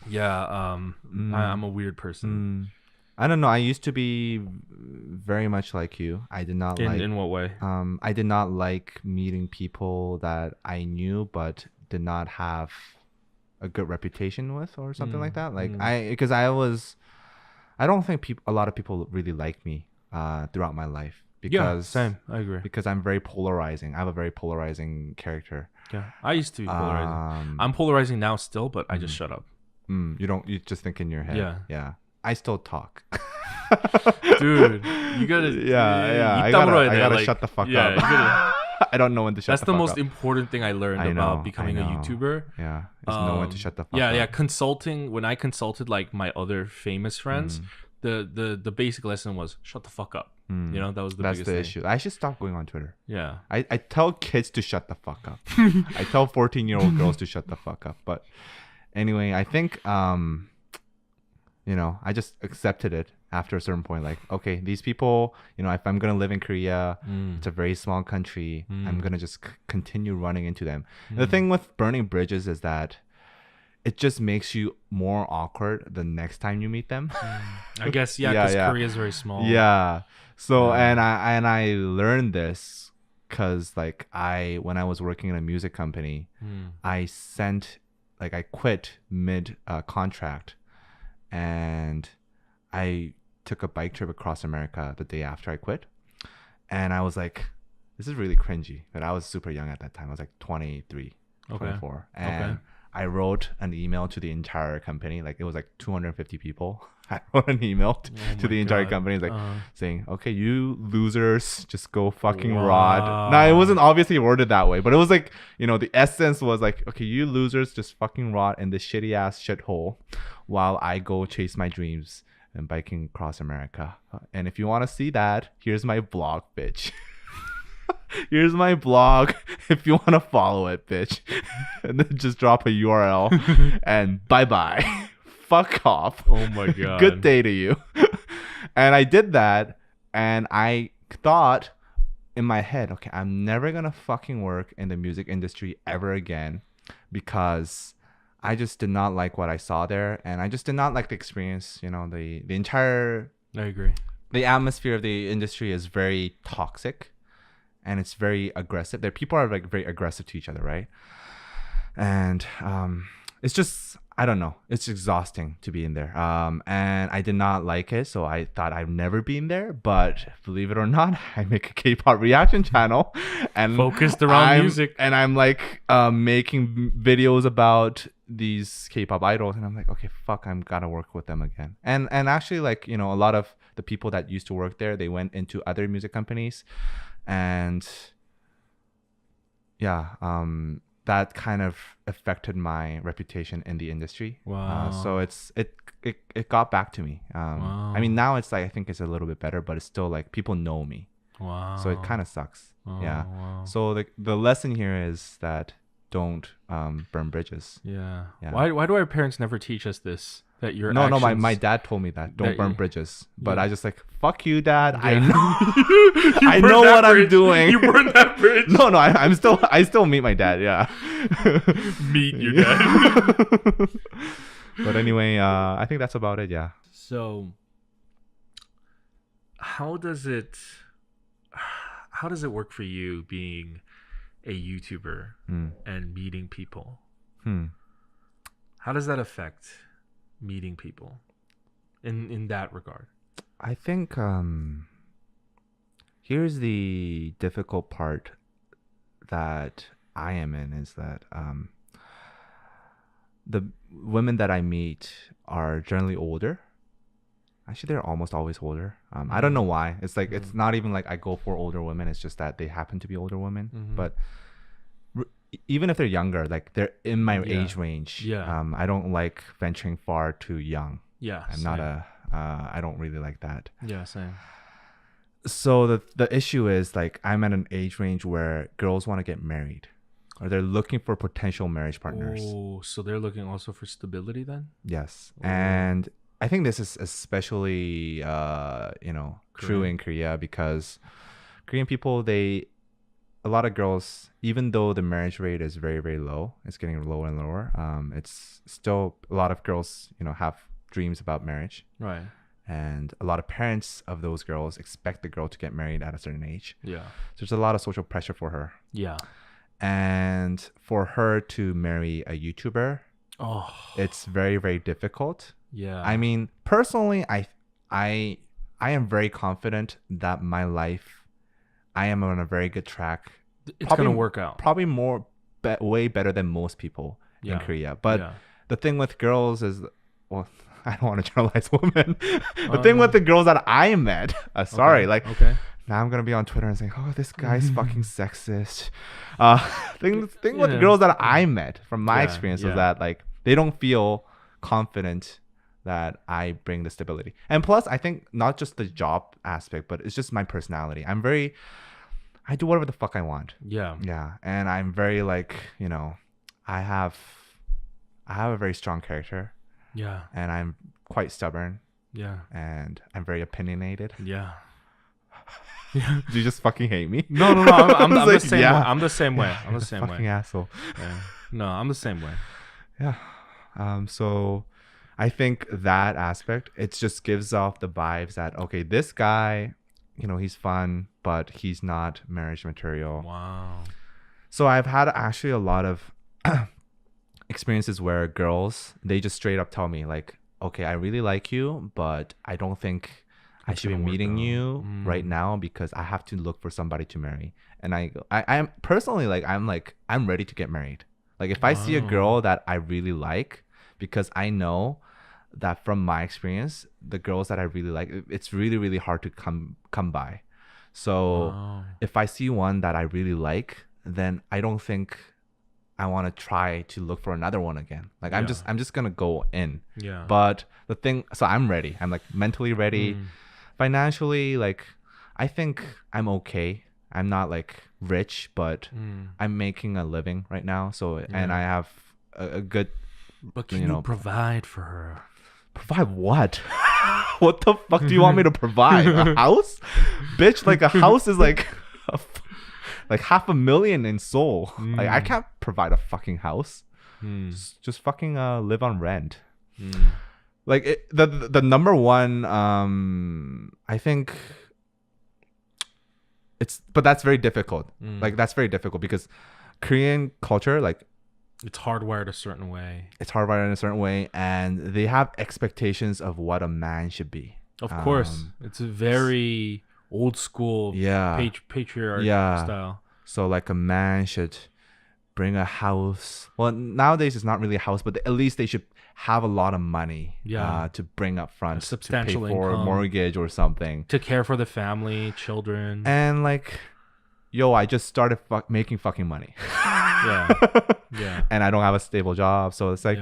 yeah, I'm a weird person. I don't know. I used to be very much like you. I did not like. In what way? I did not like meeting people that I knew but did not have a good reputation with, or something like that. Like I don't think a lot of people really like me throughout my life, because same. I agree. Because I'm very polarizing. I have a very polarizing character. Yeah, I used to be polarizing. I'm polarizing now still, but I just shut up. You just think in your head. Yeah. I still talk. Dude, you gotta. I gotta shut the fuck up. I don't know when to shut the fuck up. That's the most important thing I learned about becoming a YouTuber. Yeah, is know when to shut the fuck up. Yeah. Consulting. When I consulted like my other famous friends, the basic lesson was shut the fuck up. You know, that was the biggest thing. That's the issue. I should stop going on Twitter. Yeah. I tell kids to shut the fuck up. I tell 14-year-old girls to shut the fuck up. But anyway, I think you know, I just accepted it after a certain point. Like, okay, these people, you know, if I'm gonna live in Korea, it's a very small country. I'm gonna just continue running into them. The thing with burning bridges is that it just makes you more awkward the next time you meet them. I guess, because Korea is very small. Yeah. So and I learned this because like when I was working in a music company, I quit mid contract, and I took a bike trip across America the day after I quit. And I was like, this is really cringy. But I was super young at that time. I was like 23, 24. And I wrote an email to the entire company. Like it was like 250 people. I wrote an email to the entire company, like saying, "Okay, you losers, just go fucking rot." Now it wasn't obviously worded that way, but it was like, the essence was like, "Okay, you losers, just fucking rot in this shitty ass shithole, while I go chase my dreams and biking across America. And if you want to see that, here's my blog, bitch." Here's my blog if you want to follow it, bitch. And then just drop a URL and bye-bye. Fuck off. Oh my God. Good day to you. And I did that, and I thought in my head, okay, I'm never gonna fucking work in the music industry ever again, because I just did not like what I saw there, and I just did not like the experience. The entire I agree. The atmosphere of the industry is very toxic, and it's very aggressive. People are like very aggressive to each other, right? And it's just, I don't know. It's exhausting to be in there. And I did not like it, so I thought I'd never be in there. But believe it or not, I make a K-pop reaction channel and focused around music. And I'm like making videos about these K-pop idols, and I'm like, okay, fuck, I'm gotta work with them again. And actually, like, a lot of the people that used to work there, they went into other music companies, and yeah, that kind of affected my reputation in the industry. Wow. So it got back to me. Wow. I mean, now it's like, I think it's a little bit better, but it's still like people know me. Wow. So it kind of sucks. Oh, Yeah. wow. So the lesson here is that don't burn bridges. Yeah. Yeah. Why do our parents never teach us this? That your No, actions... my dad told me that don't burn bridges. But Yeah. I just like, fuck you, Dad. Yeah. I know I know what I'm doing. You burned that bridge. No, I still meet my dad. Yeah. Meet your dad. But anyway, I think that's about it. Yeah. So, how does it work for you being a YouTuber and meeting people? How does that affect meeting people in that regard? I think here's the difficult part that I am in, is that the women that I meet are generally older. Actually, they're almost always older. I don't know why. It's like, it's not even like I go for older women. It's just that they happen to be older women. But even if they're younger, like they're in my age range. Yeah. I don't like venturing far too young. Yeah. I'm not I don't really like that. Yeah, same. So the issue is, like, I'm at an age range where girls want to get married, or they're looking for potential marriage partners. Oh, so they're looking also for stability then? Yes. And I think this is especially true in Korea, because Korean people, a lot of girls, even though the marriage rate is very, very low, it's getting lower and lower. It's still, a lot of girls, have dreams about marriage. Right. And a lot of parents of those girls expect the girl to get married at a certain age. Yeah. So there's a lot of social pressure for her. Yeah. And for her to marry a YouTuber, it's very, very difficult. Yeah. I mean, personally, I am very confident that my life, I am on a very good track. It's going to work out. Probably way better than most people in Korea. But the thing with girls is, well, I don't want to generalize women. The thing with the girls that I met, now I'm gonna be on Twitter and saying, "Oh, this guy's fucking sexist." Thing with the girls that I met, from my experience, was that, like, they don't feel confident that I bring the stability. And plus, I think not just the job aspect, but it's just my personality. I do whatever the fuck I want. Yeah. Yeah, and I'm very, like, I have a very strong character. Yeah. And I'm quite stubborn. Yeah. And I'm very opinionated. Yeah. Do you just fucking hate me? No. I'm like, the same way. I'm the same way. I'm the same fucking way. Asshole. Yeah. No, I'm the same way. Yeah. So I think that aspect, it just gives off the vibes that, okay, this guy, he's fun, but he's not marriage material. Wow. So I've had actually a lot of experiences where girls, they just straight up tell me, like, okay, I really like you, but I don't think I should be didn't work meeting out. you right now because I have to look for somebody to marry. And I'm personally I'm ready to get married. Like if I see a girl that I really like, because I know that from my experience, the girls that I really like, it's really, really hard to come by. So if I see one that I really like, then I don't think I want to try to look for another one again. Like I'm just gonna go in. Yeah. But the thing, so I'm ready. I'm like mentally ready. Financially, like I think I'm okay. I'm not like rich, but I'm making a living right now. So and I have a good. But can you provide for her? Provide what? What the fuck do you want me to provide? A house? Bitch, like a house is like like $500,000 in Seoul. Like I can't provide a fucking house. Just fucking live on rent. Like the number one I think but that's very difficult. Like that's very difficult because Korean culture, like it's hardwired a certain way. It's hardwired in a certain way, and they have expectations of what a man should be. Of course, it's a very old school, patriarch style. So like a man should bring a house. Well, nowadays it's not really a house, but at least they should have a lot of money. To bring up front, a substantial to pay for income, a mortgage or something, to care for the family, children, and like. Yo, I just started making fucking money. And I don't have a stable job, so it's like,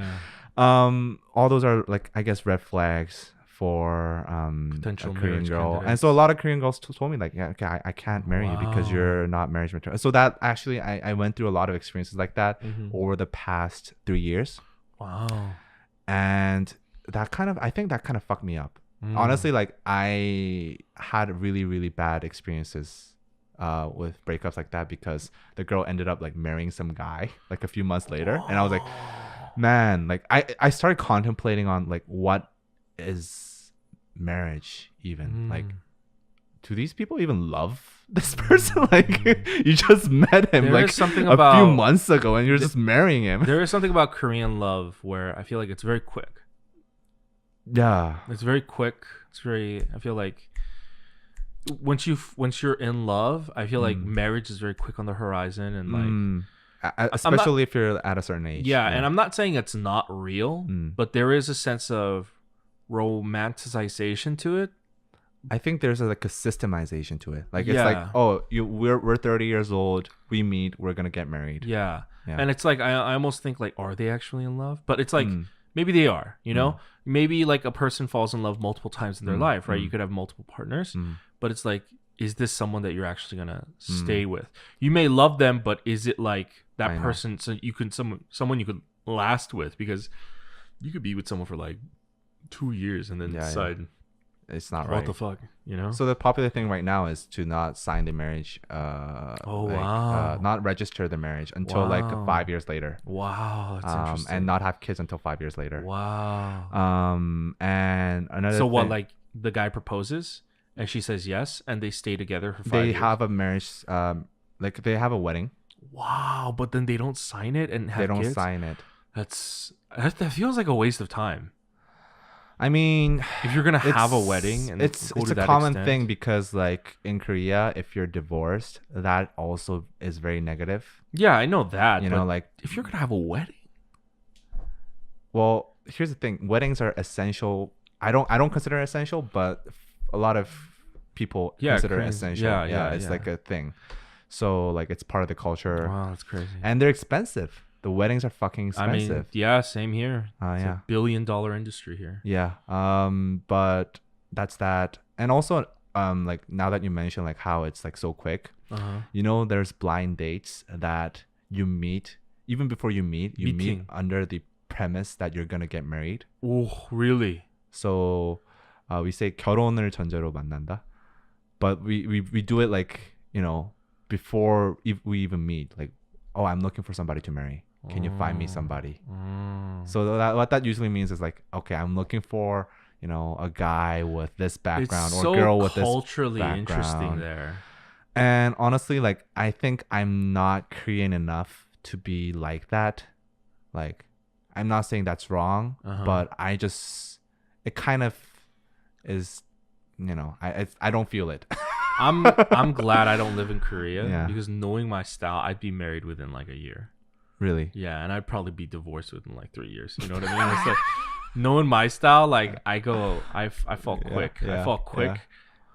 all those are like I guess red flags for potential a Korean girl. candidates. And so a lot of Korean girls told me like, yeah, okay, I can't marry you because you're not marriage material. So that actually I went through a lot of experiences like that over the past 3 years. Wow. And I think that kind of fucked me up. Honestly, like I had really, really bad experiences with breakups like that because the girl ended up like marrying some guy like a few months later. And I was like, man, like I started contemplating on like what is marriage even. Like, do these people even love this person? Like you just met him like something a few months ago and you're just marrying him. There is something about Korean love where I feel like it's very quick. Yeah, it's very quick. I feel like once you're in love, I feel like marriage is very quick on the horizon, and like especially if you're at a certain age. Yeah, and I'm not saying it's not real, but there is a sense of romanticization to it. I think there's like a systemization to it. Like it's like, oh, we're 30 years old, we meet, we're gonna get married. Yeah. And it's like I almost think like, are they actually in love? But it's like maybe they are. You know, maybe like a person falls in love multiple times in their life, right? You could have multiple partners. But it's like, is this someone that you're actually gonna stay with? You may love them, but is it like that person? So you can someone you could last with, because you could be with someone for like 2 years and then decide it's not what right. the fuck, you know? So the popular thing right now is to not sign the marriage. Not register the marriage until like 5 years later. Wow, that's interesting. And not have kids until 5 years later. Wow. And another. So what? Like the guy proposes. And she says yes, and they stay together for 5 years. They have a marriage, like they have a wedding. Wow, but then they don't sign it and have kids? They don't sign it. That feels like a waste of time. I mean, if you're gonna have a wedding, and it's a common thing because like in Korea, if you're divorced, that also is very negative. Yeah, I know that. You know, like if you're gonna have a wedding. Well, here's the thing: weddings are essential. I don't consider it essential, but a lot of people consider it essential. Yeah, it's like a thing. So like it's part of the culture. Wow, that's crazy. And they're expensive. The weddings are fucking expensive. I mean, yeah, same here. It's a $1 billion industry here. Yeah. But that's that. And also, like now that you mentioned like how it's like so quick, you know, there's blind dates that you meet even before you meet. You meet under the premise that you're gonna get married. Oh, really? So. We say 결혼을 전제로 만난다, but we do it like, you know, before we even meet. Like, oh, I'm looking for somebody to marry. Can you find me somebody? So what that usually means is like, okay, I'm looking for, you know, a guy with this background or a girl with this background. It's so culturally interesting there. And honestly, like I think I'm not Korean enough to be like that. Like, I'm not saying that's wrong, but it kind of is I don't feel it. I'm glad I don't live in Korea Yeah. because knowing my style, I'd be married within like a year. Really? Yeah, and I'd probably be divorced within like 3 years. You know what I mean? It's like knowing my style, like I fall quick. I fall quick,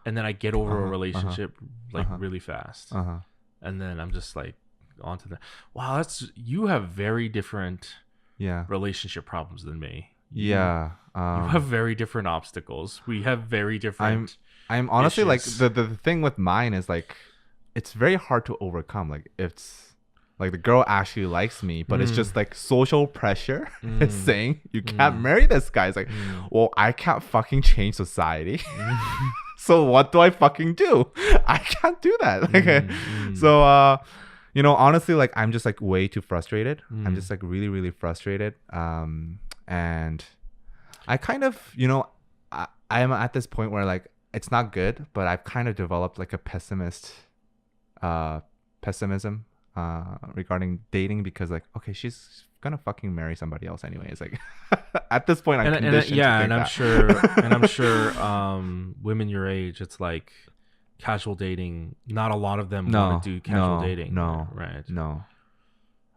and then I get over a relationship like really fast, and then I'm just like onto the. Wow, you have very different relationship problems than me. You have very different obstacles. We have very different. I'm honestly issues. like the thing with mine is like it's very hard to overcome. Like it's like the girl actually likes me, but it's just like social pressure is saying you can't marry this guy. It's like, well, I can't fucking change society. So what do I fucking do? I can't do that. Like, so honestly, like I'm just like way too frustrated. I'm just like really, really frustrated. And I kind of, I'm at this point where like it's not good, but I've kind of developed like a pessimism regarding dating because like, okay, she's gonna fucking marry somebody else anyways. Like at this point, I'm conditioned to think that. I'm sure women your age, it's like casual dating. Not a lot of them want to do casual dating. No, right? No.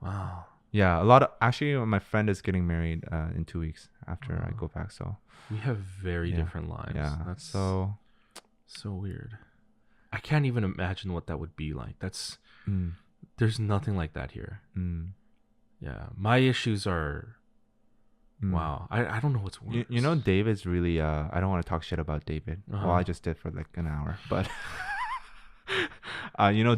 Wow. Yeah, a lot of actually, my friend is getting married in 2 weeks after I go back. So we have very different lives. Yeah, that's so weird. I can't even imagine what that would be like. There's nothing like that here. Yeah, my issues are. Wow, I don't know what's worse. David's really. I don't want to talk shit about David. Well, I just did for like an hour, but.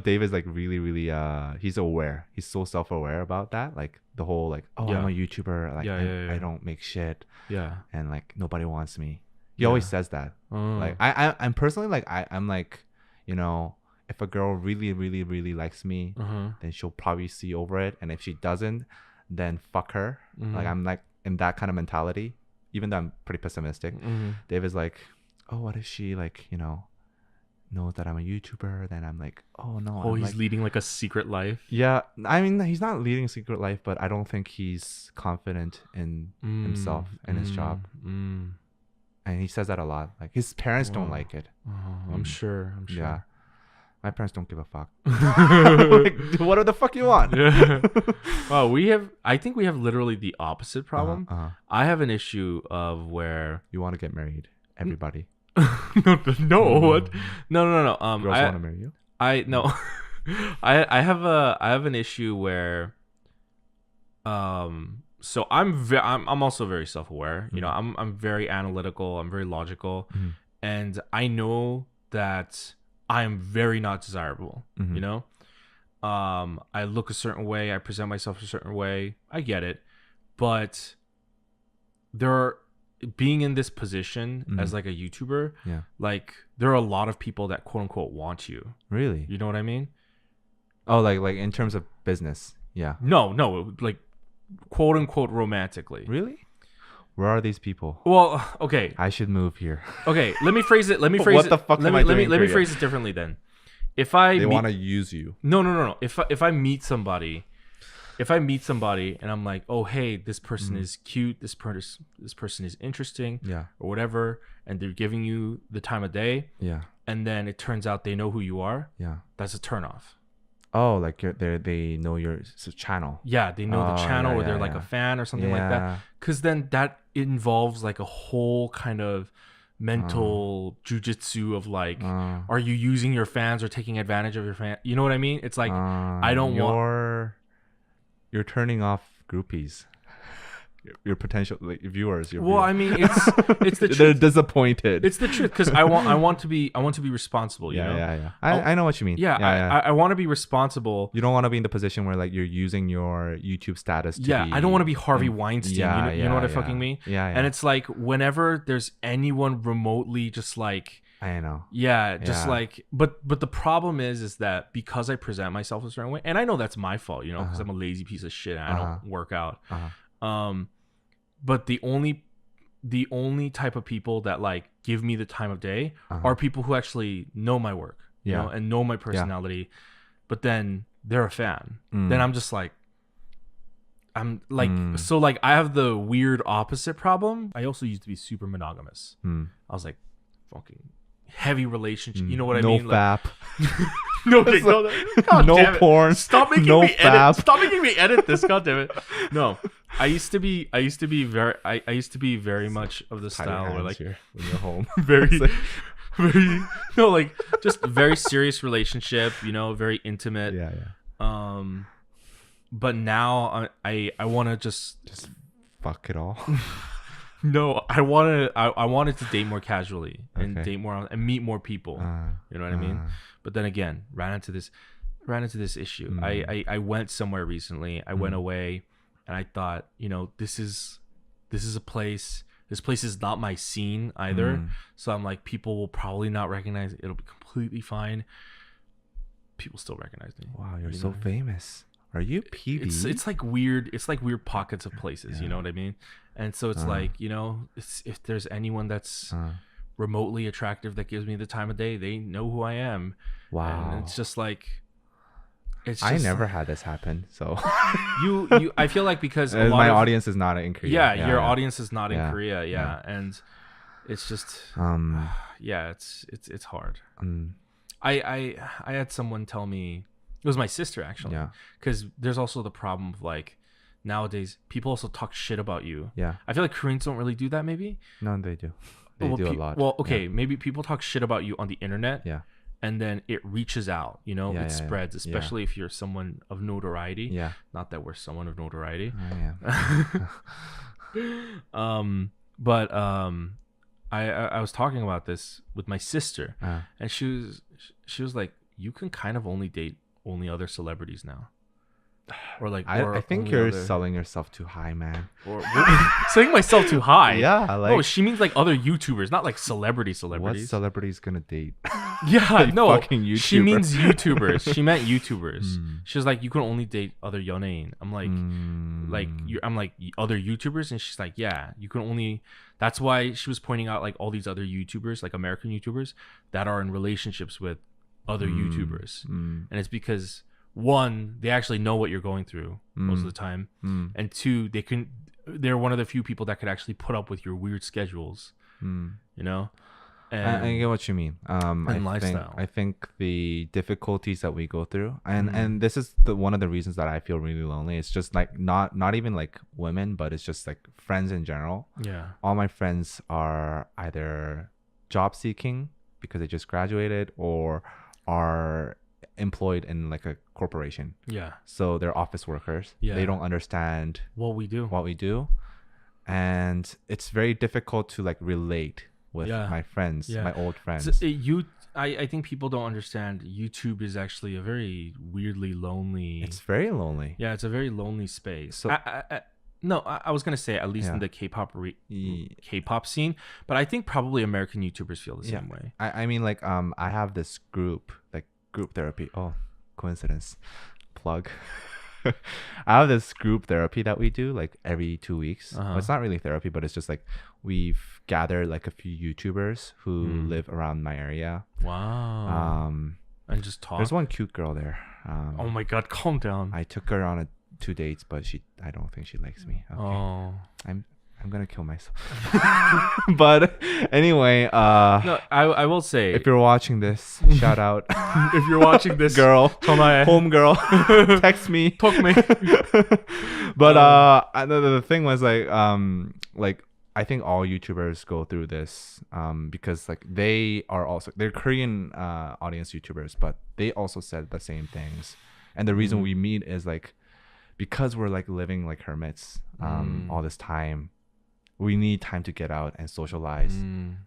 David's like really, really he's aware. He's so self-aware about that. Like the whole like, I'm a YouTuber. Like I don't make shit. Yeah. And like nobody wants me. He always says that. Like I'm personally like I'm like, if a girl really, really, really likes me, then she'll probably see over it. And if she doesn't, then fuck her. Like I'm like in that kind of mentality. Even though I'm pretty pessimistic. David's like, oh, what if she like, knows that I'm a YouTuber, then I'm like, oh no. Oh, he's leading like a secret life. Yeah, I mean, he's not leading a secret life, but I don't think he's confident in himself and his job. And he says that a lot. Like his parents don't like it. I'm sure. Yeah, my parents don't give a fuck. Like, what the fuck you want? Yeah. Well, I think we have literally the opposite problem. I have an issue of where you want to get married. Everybody. No. What? No. Girls want to marry you? No. I have an issue where so I'm also very self-aware. I'm very analytical, I'm very logical, and I know that I'm very not desirable. I look a certain way, I present myself a certain way. I get it. But being in this position as like a YouTuber, like there are a lot of people that quote unquote want you. Really? You know what I mean? Oh, like in terms of business. Yeah. No, like quote unquote romantically. Really? Where are these people? Well, okay. I should move here. Okay, let me phrase it. What the fuck am I doing? Let me phrase it differently then. They want to use you. No. If I meet somebody and I'm like, oh hey, this person is cute, this person is interesting, or whatever, and they're giving you the time of day, and then it turns out they know who you are, that's a turnoff. Oh, like they know your channel. Yeah, they know the channel, or they're like a fan or something like that. Because then that involves like a whole kind of mental jujitsu of like, are you using your fans or taking advantage of your fan? You know what I mean? It's like I don't want. You're turning off groupies, your potential viewers. I mean, it's the truth. They're disappointed. It's the truth because I want to be responsible. You know? Yeah. I know what you mean. I want to be responsible. You don't want to be in the position where like you're using your YouTube status. I don't want to be Harvey Weinstein. You know what I fucking mean? Yeah. And it's like whenever there's anyone remotely just like. I know. Yeah, just like, but the problem is that because I present myself a certain way, and I know that's my fault, because I'm a lazy piece of shit and I don't work out. But the only type of people that like give me the time of day are people who actually know my work, and know my personality. But then they're a fan. Then I'm just like, so like I have the weird opposite problem. I also used to be super monogamous. I was like, fucking heavy relationship. You know what I no mean? fap. No, God no damn it. porn. Stop making no me fap. edit. Stop making me edit this. God damn it. No, I used to be very much of the Tie your style where hands like here when you're home. very no, like just very serious relationship. You know, very intimate. Yeah. But now I want to just fuck it all. no, I wanted to date more casually and date more and meet more people. You know what I mean? But then again, ran into this issue. I went somewhere recently. I went away, and I thought, you know, this is a place. This place is not my scene either. So I'm like, people will probably not recognize it. It'll be completely fine. People still recognize me. Wow, you're so famous. Are you PB? It's like weird. It's like weird pockets of places. You know what I mean? And so it's like, you know, if there's anyone that's remotely attractive that gives me the time of day, they know who I am. Wow. And it's just like, I never had this happen. So you I feel like because my audience is not in Korea. Yeah, your audience is not in Korea. Yeah. And it's just it's hard. I had someone tell me, it was my sister actually, because there's also the problem of like nowadays people also talk shit about you. I feel like Koreans don't really do that. Maybe no, they do. They do a lot. Well, okay, maybe people talk shit about you on the internet. And then it reaches out, you know, it spreads, especially if you're someone of notoriety. Not that we're someone of notoriety. But I was talking about this with my sister, and she was like, you can kind of only date only other celebrities now. Or like, I think you're selling yourself too high, man. Or selling myself too high. Yeah, like, oh, she means like other YouTubers, not like celebrities. What celebrity's gonna date? Yeah, no, fucking YouTuber. She means YouTubers. She meant YouTubers. She was like, you can only date other 연예인. I'm like, I'm like other YouTubers, and she's like, yeah, you can only. That's why she was pointing out like all these other YouTubers, like American YouTubers, that are in relationships with other YouTubers, and it's because, one, they actually know what you're going through most of the time, and two, they're one of the few people that could actually put up with your weird schedules, you know. And I get what you mean. And lifestyle. I think the difficulties that we go through, and this is one of the reasons that I feel really lonely. It's just like not even like women, but it's just like friends in general. Yeah. All my friends are either job seeking because they just graduated, or are employed in like a corporation. Yeah. So they're office workers. Yeah. They don't understand what we do. And it's very difficult to like relate with my friends, my old friends. I think people don't understand YouTube is actually a very weirdly lonely. It's very lonely. Yeah, it's a very lonely space. So I was gonna say at least in the K-pop scene, but I think probably American YouTubers feel the same way. I mean, like I have this group therapy. Oh, coincidence. Plug. I have this group therapy that we do like every 2 weeks. Well, it's not really therapy, but it's just like we've gathered like a few YouTubers who live around my area. Wow. And just talk. There's one cute girl there. Oh my god, calm down. I took her on 2 dates, but I don't think she likes me. Okay. Oh. I'm gonna kill myself. But anyway, no, I will say, if you're watching this, shout out. If you're watching this, girl, home girl, text me, talk me. But the thing was like I think all YouTubers go through this because like they're Korean audience YouTubers, but they also said the same things. And the reason we meet is like because we're like living like hermits all this time. We need time to get out and socialize.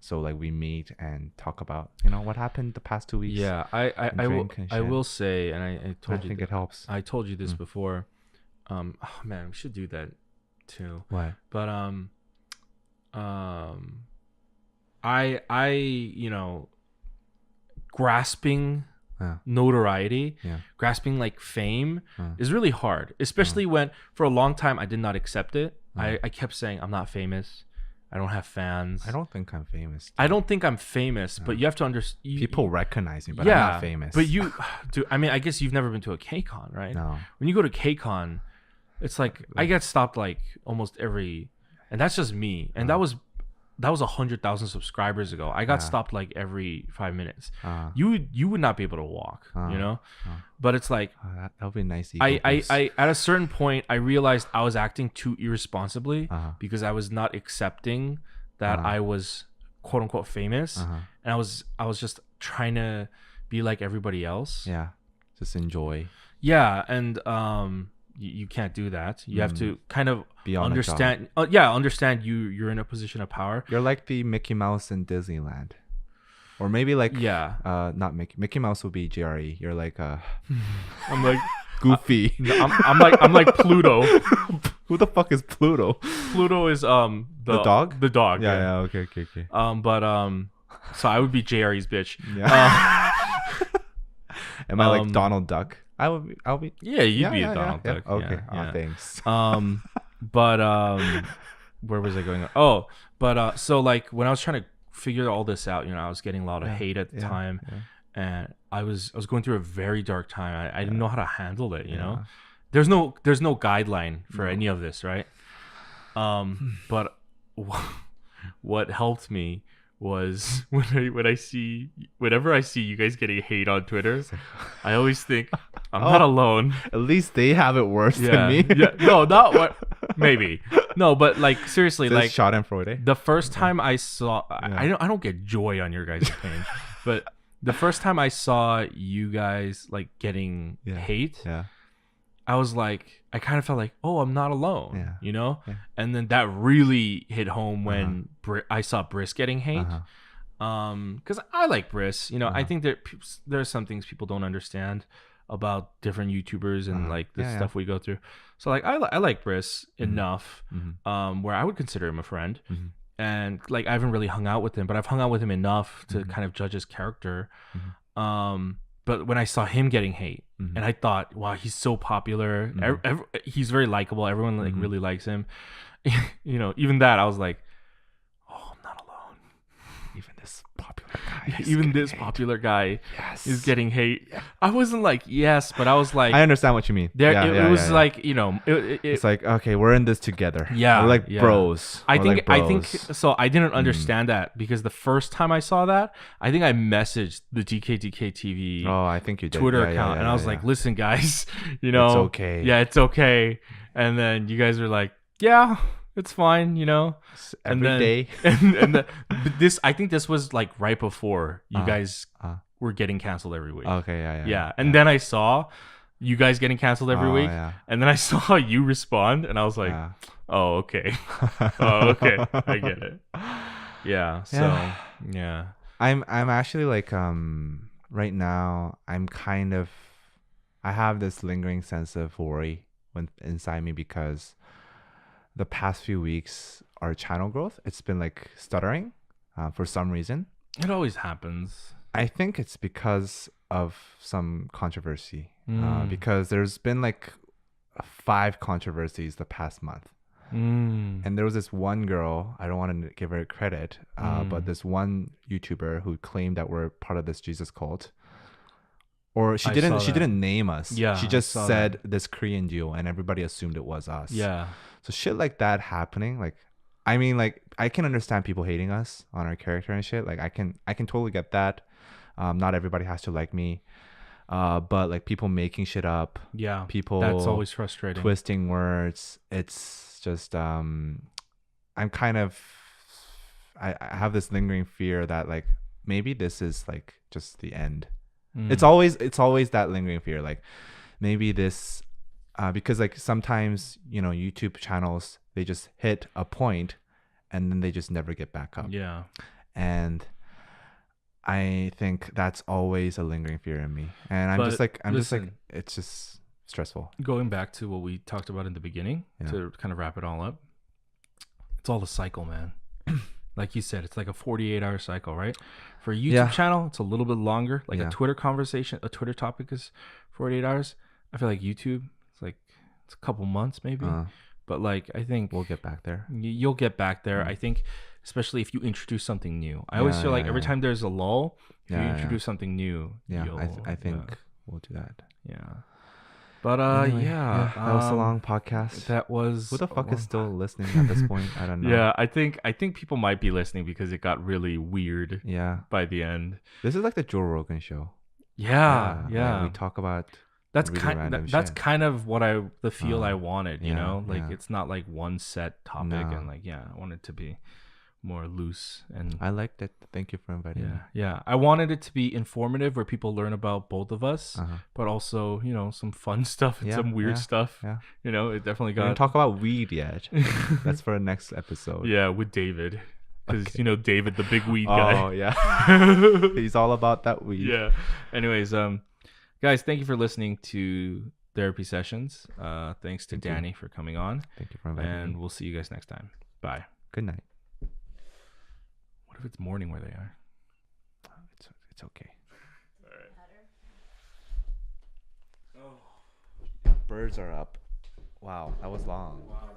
So like we meet and talk about, you know, what happened the past 2 weeks. Yeah, I will say, and I told you, think it helps. I told you this before. Oh man, we should do that too. What? But I you know, grasping notoriety, grasping like fame is really hard, especially when for a long time I did not accept it. I kept saying I'm not famous, I don't have fans. I don't think I'm famous. I don't think I'm famous, but you have to understand. People recognize me, but I'm not famous. But you, dude, I mean, I guess you've never been to a K-Con, right? No. When you go to K-Con, it's like I get stopped like almost every, and that's just me. And that was that was 100,000 subscribers ago. I got stopped like every 5 minutes. Uh, You would not be able to walk, you know. But it's like that would be nice. I at a certain point I realized I was acting too irresponsibly because I was not accepting that I was quote unquote famous, and I was just trying to be like everybody else. Yeah, just enjoy. Yeah, and you can't do that. You have to kind of Be on understand. Understand you're in a position of power. You're like the Mickey Mouse in Disneyland, or maybe like not Mickey Mouse would be JRE. You're like I'm like Goofy. I'm like Pluto. Who the fuck is Pluto? Pluto is the dog. The dog. Yeah. Okay. So I would be JRE's bitch. Yeah. Am I like Donald Duck? I'll be. Yeah, you'd be a Donald Duck. Yeah. Okay. Yeah. Thanks. Where was I going? Oh, but so like when I was trying to figure all this out, I was getting a lot of hate at the time, and I was going through a very dark time. I didn't know how to handle it. You know, there's no guideline for any of this, right? But what helped me was whenever I see you guys getting hate on Twitter, I always think I'm not alone. At least they have it worse than me. No, not what. Maybe no, but like seriously, like Schadenfreude. The first time I saw, I don't get joy on your guys' page, but the first time I saw you guys like getting hate, I was like, I kind of felt like, oh, I'm not alone, and then that really hit home when I saw Briss getting hate, because I like Briss, I think there are some things people don't understand about different YouTubers and like the stuff we go through. So like I like Briss enough, where I would consider him a friend, and like I haven't really hung out with him, but I've hung out with him enough to kind of judge his character. But when I saw him getting hate, and I thought, wow, he's so popular. He's very likable. Everyone like really likes him. Even that, I was like, oh, I'm not alone. Even this popular guy. Is getting hate. Yeah. I wasn't like yes, but I was like, I understand what you mean. It was like it's like, okay, we're in this together. Yeah, we're like bros. I think so. I didn't understand that because the first time I saw that, I think I messaged the DKDKTV. Oh, I think you did. Twitter account, and I was like, listen, guys, it's okay. Yeah, it's okay. And then you guys were like, yeah, it's fine, Every day. I think this was like right before you guys were getting canceled every week. Okay, yeah. And then I saw you guys getting canceled every week, and then I saw you respond, and I was like, oh, okay. Okay, I get it. Yeah. So yeah. I'm actually like right now I have this lingering sense of worry inside me because the past few weeks, our channel growth, it's been like stuttering for some reason. It always happens. I think it's because of some controversy. Because there's been like 5 controversies the past month. And there was this one girl, I don't want to give her credit, but this one YouTuber who claimed that we're part of this Jesus cult. Or she didn't name us. Yeah, she just said this Korean duo, and everybody assumed it was us. Yeah. So shit like that happening, like, I mean, like, I can understand people hating us on our character and shit. Like, I can totally get that. Not everybody has to like me. But like people making shit up. Yeah. People. That's always frustrating. Twisting words. It's just I'm kind of I have this lingering fear that like maybe this is like just the end. It's always that lingering fear, like maybe this because like sometimes YouTube channels, they just hit a point and then they just never get back up. Yeah. And I think that's always a lingering fear in me, and I'm just like it's just stressful. Going back to what we talked about in the beginning, to kind of wrap it all up, it's all the cycle, man. Like you said, it's like a 48-hour cycle, right? For a YouTube channel, it's a little bit longer. Like a Twitter conversation, a Twitter topic is 48 hours. I feel like YouTube, it's a couple months maybe. But like, I think we'll get back there. You'll get back there. I think, especially if you introduce something new. I always feel like every time there's a lull, if you introduce something new, I think we'll do that. Yeah. But Anyway, yeah, that was a long podcast. that was Who the a fuck long- is still listening at this point? I don't know. Yeah, I think people might be listening because it got really weird Yeah. by the end. This is like the Joe Rogan show. Yeah, Like we talk about that's really kind random that's shit. kind of what the feel I wanted, you yeah, know? Like yeah. it's not like one set topic No. and like I want it to be more loose and I liked it. Thank you for inviting me. yeah. I wanted it to be informative where people learn about both of us, but also, you know, some fun stuff and Yeah, some weird yeah, stuff. Yeah. You know, it definitely We didn't got talk about weed yet. That's for the next episode. yeah, with David. Because Okay. you know David, the big weed guy. Oh yeah. He's all about that weed. Yeah. Anyways, guys, thank you for listening to Therapy Sessions. Thanks to Thank you. Danny for coming on. Thank you for inviting And me. we'll see you guys next time. Bye. Good night. What if it's morning where they are? It's okay. Birds are up. Wow, that was long. Wow.